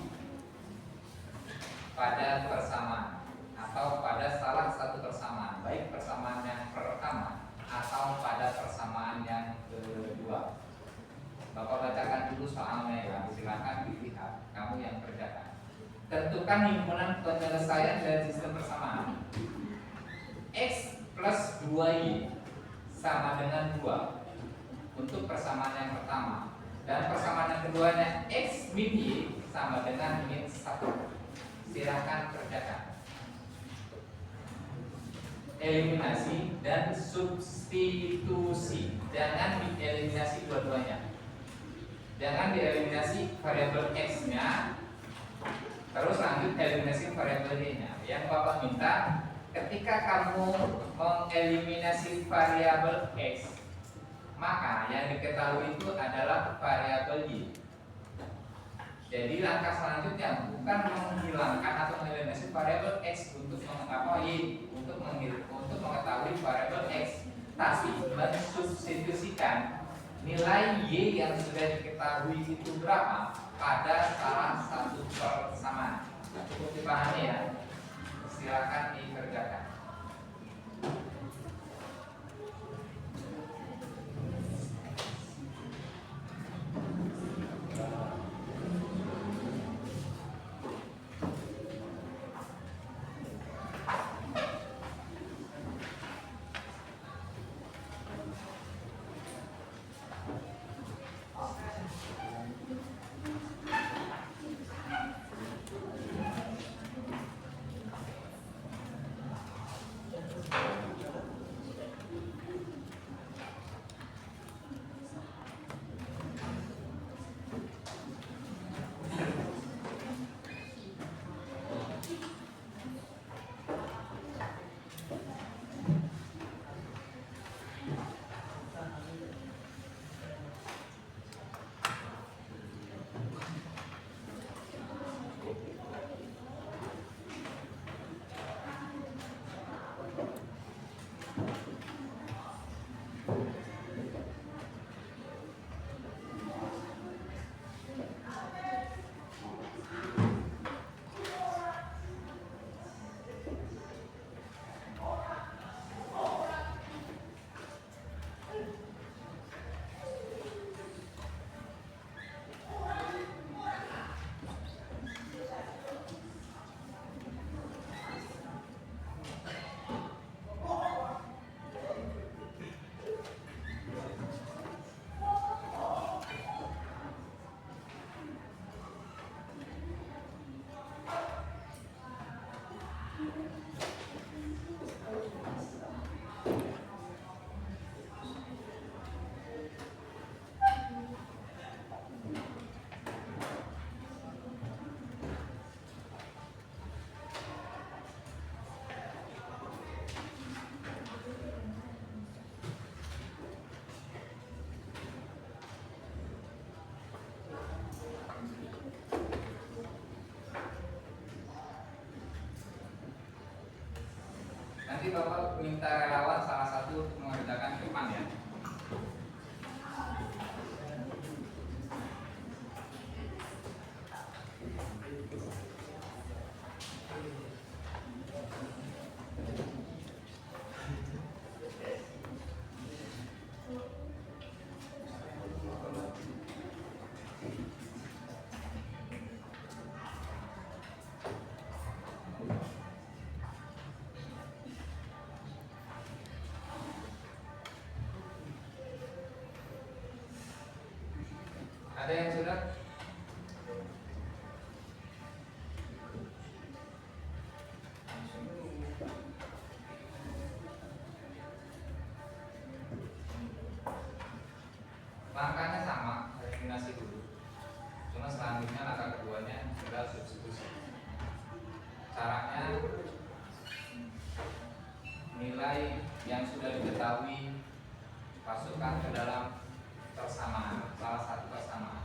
pada persamaan atau pada salah satu persamaan, baik persamaan yang pertama atau pada persamaan yang kedua. Bapak bacakan dulu soalnya ya, silakan dilihat, kamu yang kerjakan. Tentukan himpunan penyelesaian dari sistem persamaan. X plus 2Y sama dengan 2 untuk persamaan yang pertama, dan persamaan yang keduanya X min Y sama dengan min 1. Silahkan kerjakan. Eliminasi dan substitusi. Jangan dieliminasi dua-duanya. Jangan dieliminasi variabel X-nya, terus lanjut eliminasi variabel Y-nya. Yang Bapak minta, ketika kamu mengeliminasi variabel X, maka yang diketahui itu adalah variabel Y. Jadi langkah selanjutnya bukan menghilangkan atau mengeliminasi variabel X untuk mengetahui mengetahui variabel X, tapi mensubstitusikan nilai Y yang sudah diketahui itu berapa pada salah satu persamaan. Cukup dipahami ya? Silakan dikerjakan. Bapak minta relawan salah satu untuk mengerjakan depan ya. Ada yang sudah? Langkahnya sama, eliminasi dulu. Cuma selanjutnya langkah keduanya adalah substitusi. Caranya nilai yang sudah diketahui masukkan ke dalam persamaan, salah satu persamaan.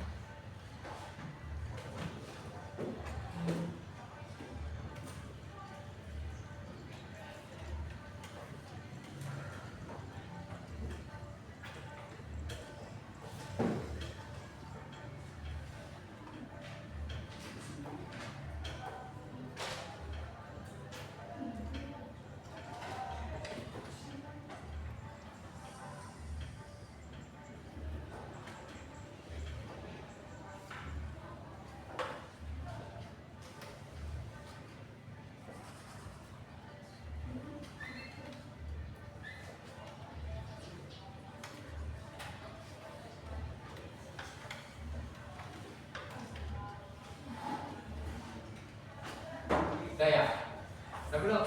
Udah ya? Udah belum?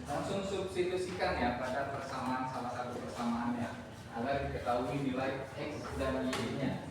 Langsung substitusikan ya pada persamaan salah satu persamaannya agar diketahui nilai X dan Y-nya.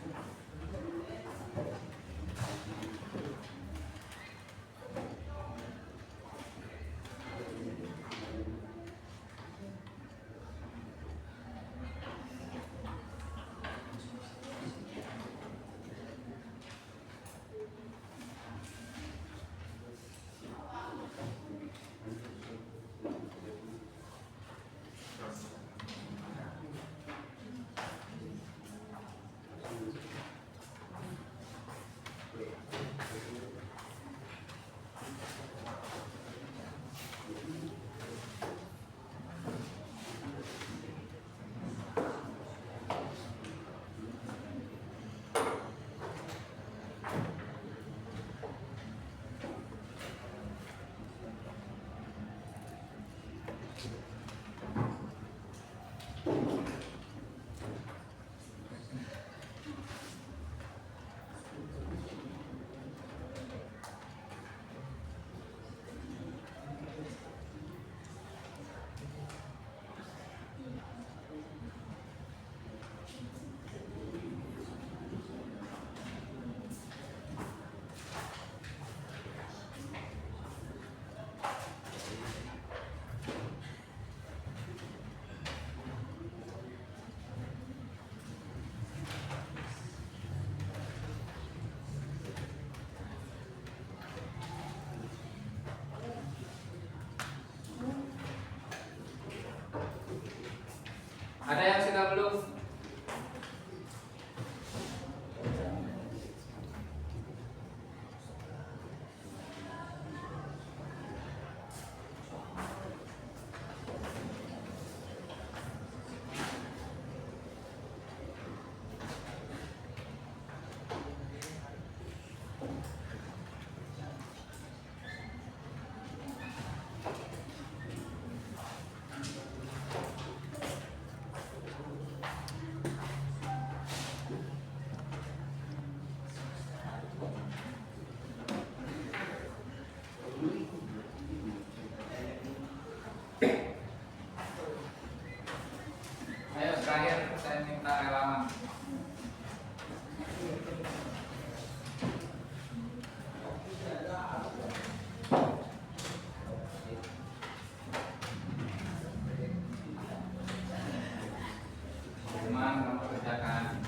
mengerjakan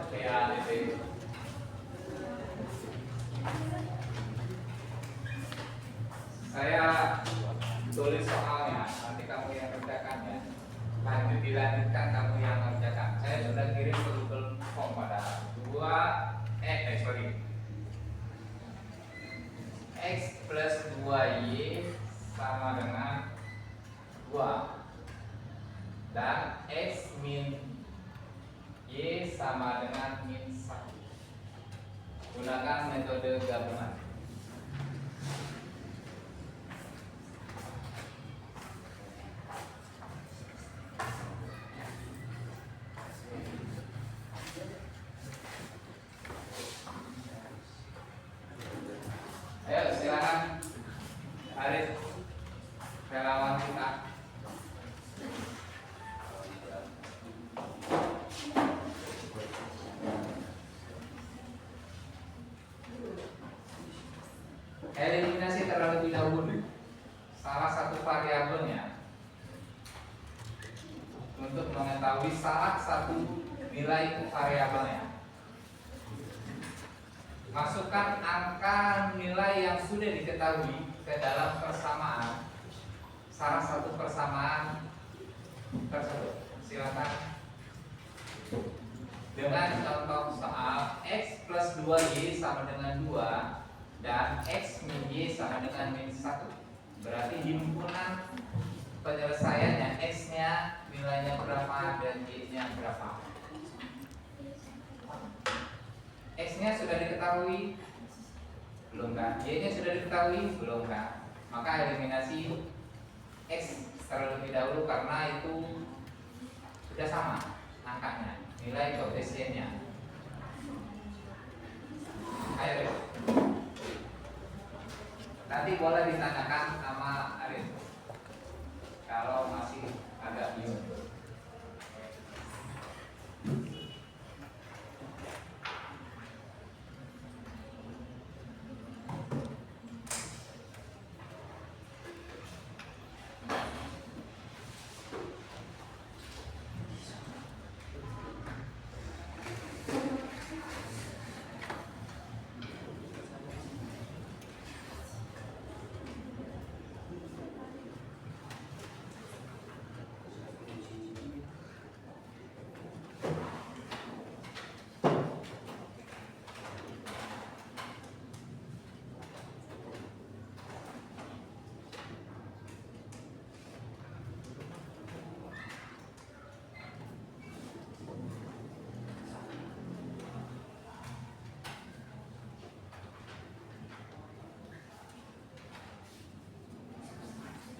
reality. Saya tulis soalnya, nanti kamu yang kerjakan ya. Dilanjutkan kamu yang mengerjakan. Saya sudah kirim ke Google Form pada X plus 2Y sama dengan 2 dan X min Y sama dengan min 1. Gunakan metode gabungan. Ayo silakan Arif, relawan kita. Eliminasi terlebih dahulu salah satu variabelnya untuk mengetahui salah satu nilai variabelnya. Masukkan angka nilai yang sudah diketahui ke dalam persamaan, salah satu persamaan tersebut. Silakan. Dengan contoh soal X plus 2Y sama dengan 2 dan X min Y sama dengan min 1. Berarti himpunan penyelesaiannya X-nya nilainya berapa dan Y-nya berapa. X-nya sudah diketahui? Belum kan? Y-nya sudah diketahui? Belum kan? Maka eliminasi X terlebih dahulu karena itu sudah sama angkanya, nilai koefisiennya. Ayo deh. Nanti boleh ditanyakan sama Arif kalau masih agak bingung.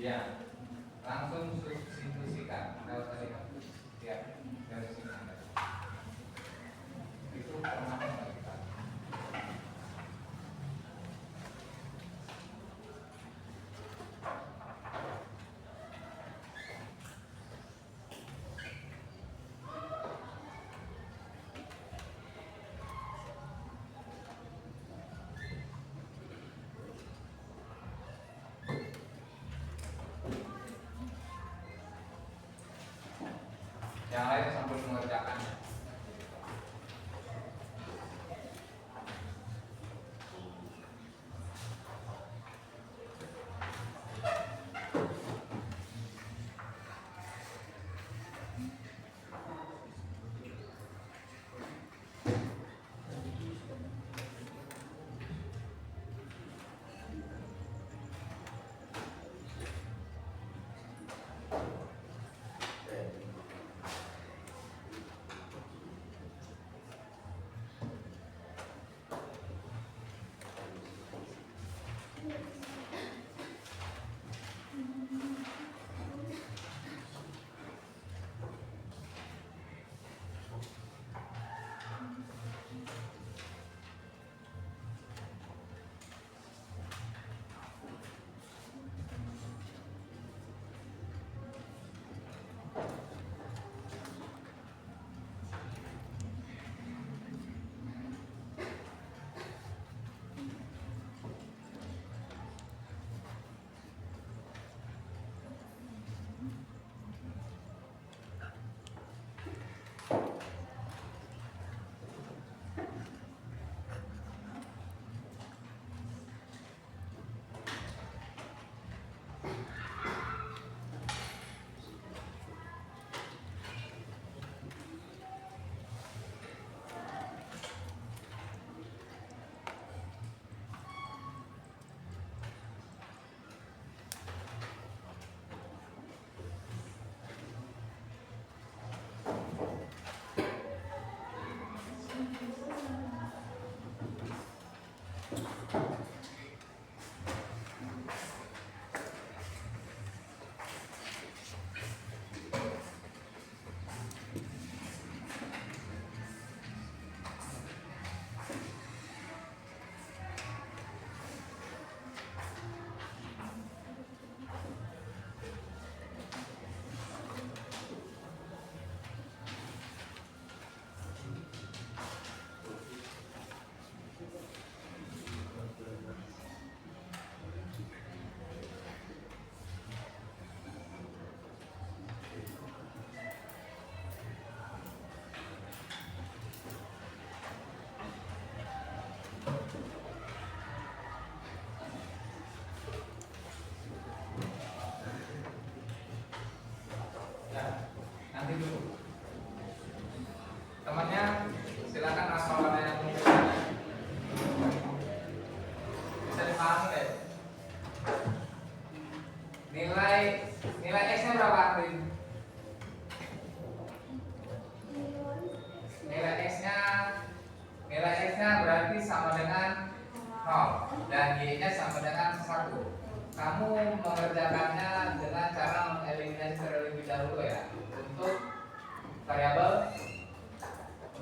Ya, langsung substitusikan. Kalau tadi kamu ya dari sini itu pernah kita.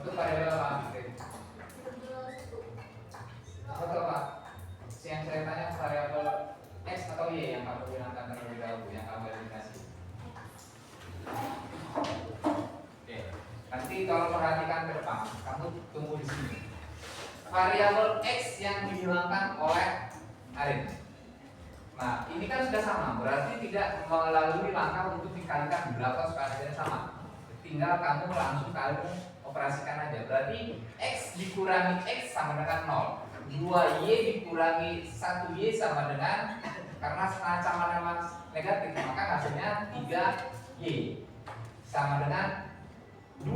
Untuk variabel apa? Betul Pak. Yang saya tanya variabel X atau Y yang kamu hilangkan terlebih dahulu, yang kamu eliminasi. Oke. Nanti kalau perhatikan ke depan, kamu tunggu di sini. Variabel X yang dihilangkan oleh Arin. Nah, ini kan sudah sama, berarti tidak melalui langkah untuk dikalikan berapa supaya hasilnya sama. Tinggal kamu langsung kamu operasikan aja. Berarti X dikurangi X sama dengan 0. 2Y dikurangi 1Y sama dengan, karena ancaman negatif, maka hasilnya 3Y sama dengan 2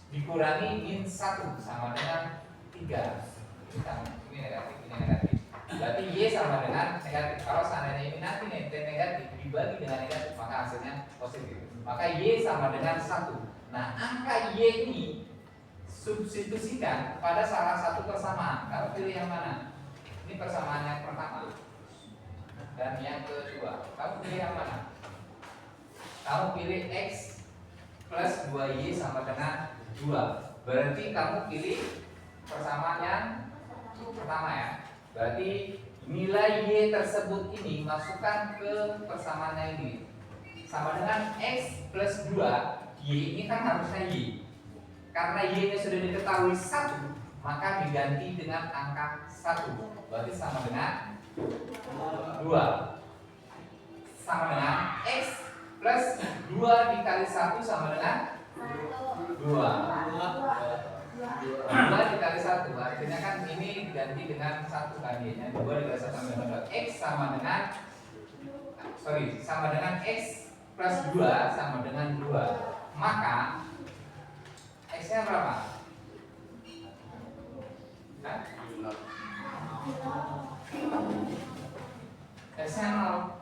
dikurangi min 1 sama dengan 3. Ini negatif, ini negatif. Berarti Y sama dengan negatif. Kalau seandainya ini nanti negatif dibagi dengan negatif, maka hasilnya positif. Maka Y sama dengan 1. Nah, angka Y ini substitusikan pada salah satu persamaan. Kamu pilih yang mana? Ini persamaan yang pertama dan yang kedua. Kamu pilih yang mana? Kamu pilih X plus 2Y sama dengan 2. Berarti kamu pilih persamaan yang pertama ya. Berarti nilai Y tersebut ini masukkan ke persamaan yang ini. Sama dengan X plus 2. Y ini kan harusnya Y. Karena Y-nya sudah diketahui 1, maka diganti dengan angka 1. Berarti sama dengan 2. Sama dengan X plus 2 dikali 1 sama dengan 2. 2 dikali 1, artinya kan ini diganti dengan 1 kan Y-nya. 2 dikali 1 sama dengan 2. X sama dengan X plus 2 sama dengan 2. Maka X-nya berapa? Hah? X-nya 0.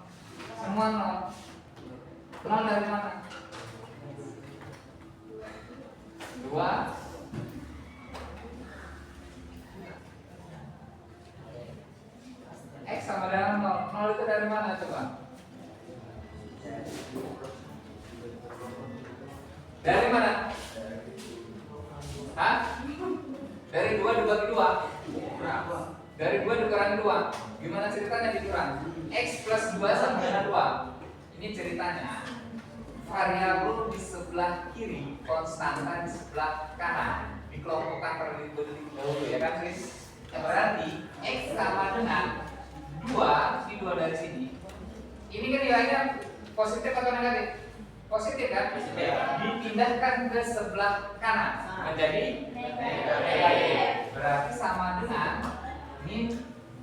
Semua 0. 0 dari mana? 2. X sama dengan 0. 0 itu dari mana coba? Dari mana? Hah? Dari 2 dibagi 2? Dari 2 dikurangi 2. Gimana ceritanya dikurang? X plus 2 sama dengan 2. Ini ceritanya variabel di sebelah kiri, konstanta di sebelah kanan dikelompokkan terlebih dahulu ya kan Chris? Yang berarti X sama dengan 2, ini 2 dari sini. Ini kan nilainya positif atau negatif? Positif kan? Dipindahkan ke sebelah kanan menjadi negatif. Berarti sama dengan min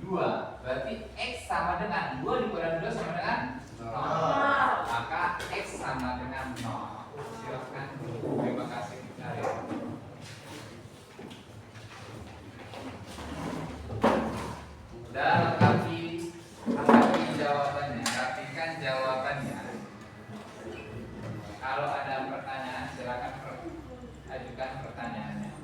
2. Berarti X sama dengan 2 dikurangi 2 sama dengan 0. Maka X sama dengan 0. Silakan. Terima kasih. Udah lengkapi jawabannya. Rapikan jawabannya. Kalau ada pertanyaan silakan ajukan pertanyaannya.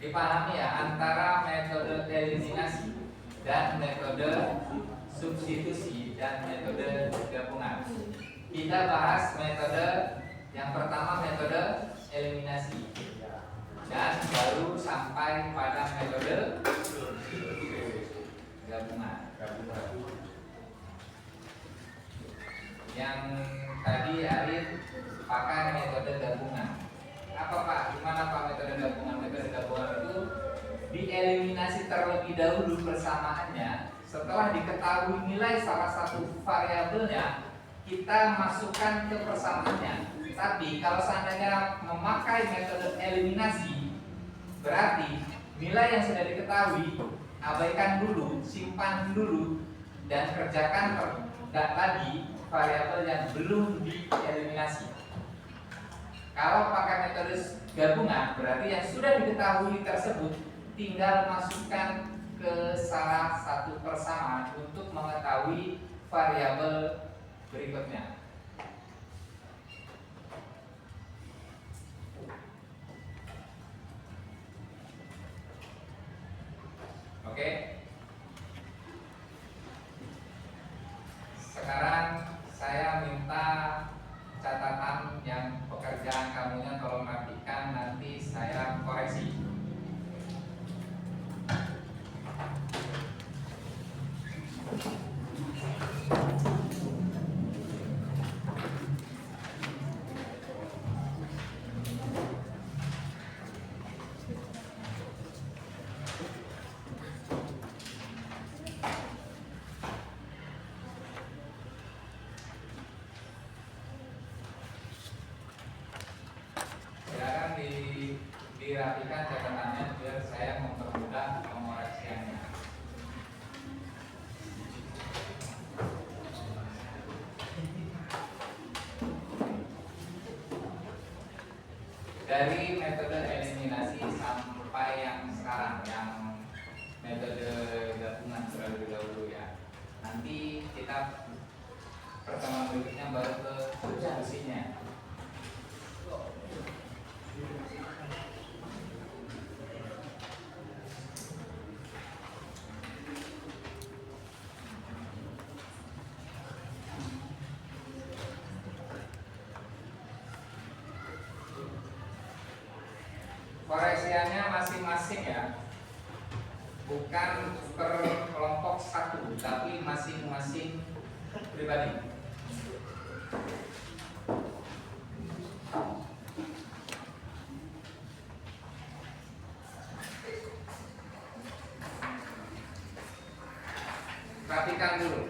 Dipahami ya antara metode eliminasi dan metode substitusi dan metode gabungan. Kita bahas metode yang pertama, metode eliminasi, dan baru sampai pada metode gabungan. Yang tadi Arif pakai metode gabungan. Apa Pak? Gimana Pak metode gabungan? Metode gabungan itu dieliminasi terlebih dahulu persamaannya. Setelah diketahui nilai salah satu variabelnya, kita masukkan ke persamaannya. Tapi kalau seandainya memakai metode eliminasi, berarti nilai yang sudah diketahui abaikan dulu, simpan dulu, dan kerjakan lagi variabel yang belum dieliminasi. Kalau pakai metode gabungan, berarti yang sudah diketahui tersebut tinggal masukkan ke salah satu persamaan untuk mengetahui variabel berikutnya. Oke. Sekarang saya minta catatan dirapikan catatannya biar saya mempermudah pengoreksiannya. Dari metode eliminasi sampai yang sekarang, yang metode gabungan terlebih dahulu ya. Nanti kita pertemuan berikutnya baru ke substitusinya. Koreksiannya masing-masing ya, bukan per kelompok satu, tapi masing-masing pribadi. Perhatikan dulu.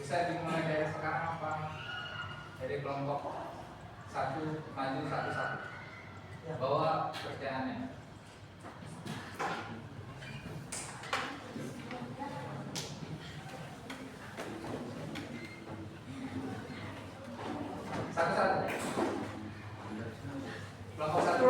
Bisa dimulai dari sekarang apa? Dari kelompok satu maju satu-satu. Bawa kerjaannya. Satu-satu. Kelompok satu.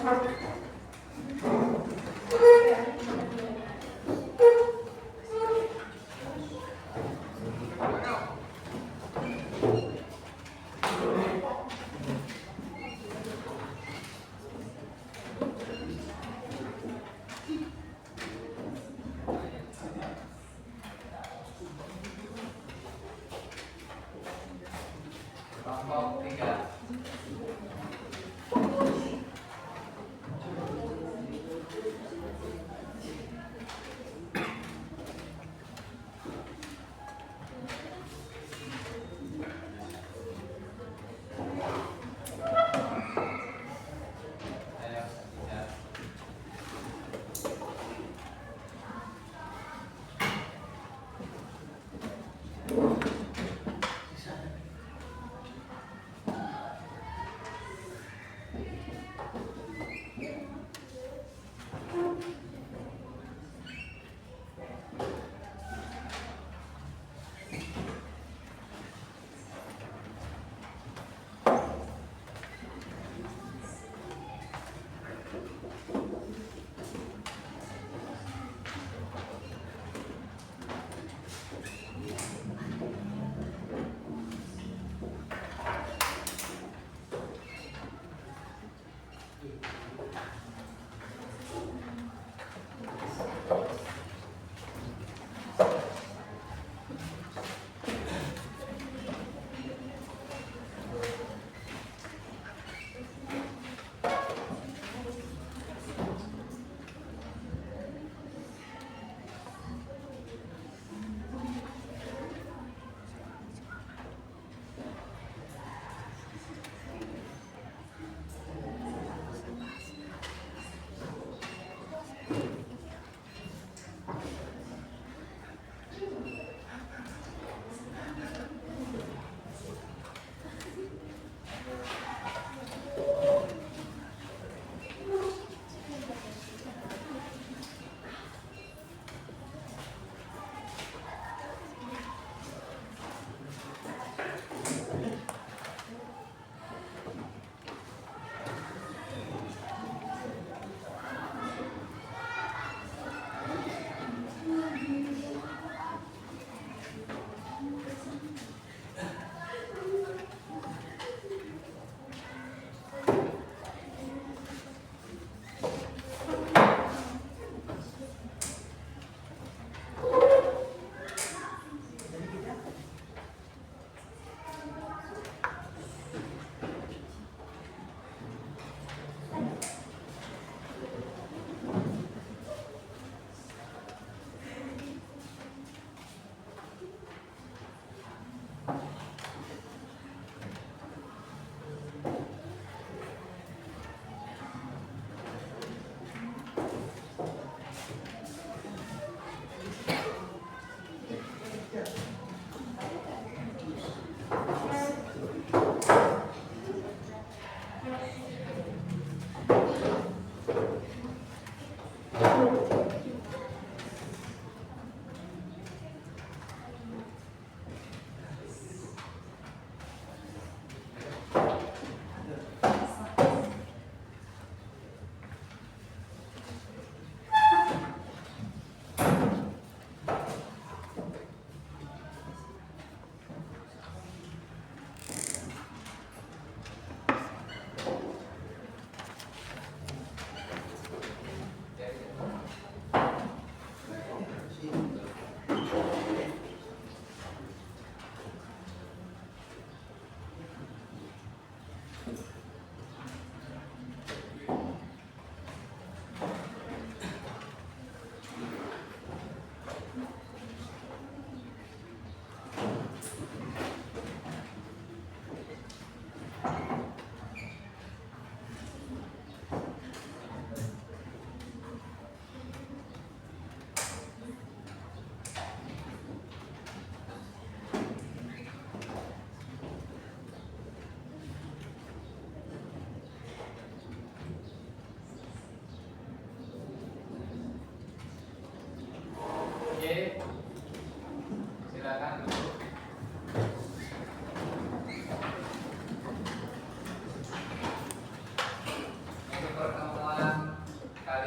Kelompok 3.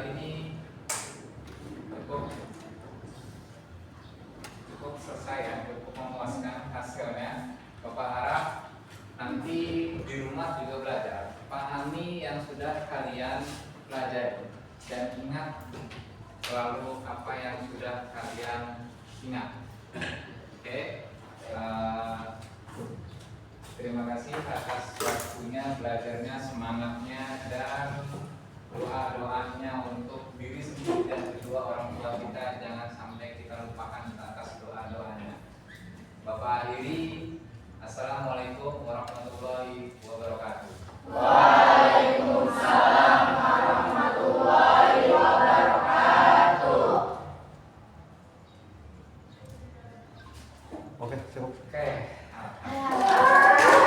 kali ini cukup selesai ya, cukup memuaskan hasilnya. Bapak harap nanti di rumah juga belajar, pahami yang sudah kalian pelajari dan ingat selalu apa yang sudah kalian ingat. Oke, terima kasih atas waktunya, belajarnya, semangatnya, dan doa-doanya untuk diri sendiri dan kedua orang tua kita. Jangan sampai kita lupakan atas doa-doanya. Bapak akhiri, assalamualaikum warahmatullahi wabarakatuh. Waalaikumsalam warahmatullahi wabarakatuh. Oke, cukup. Oke.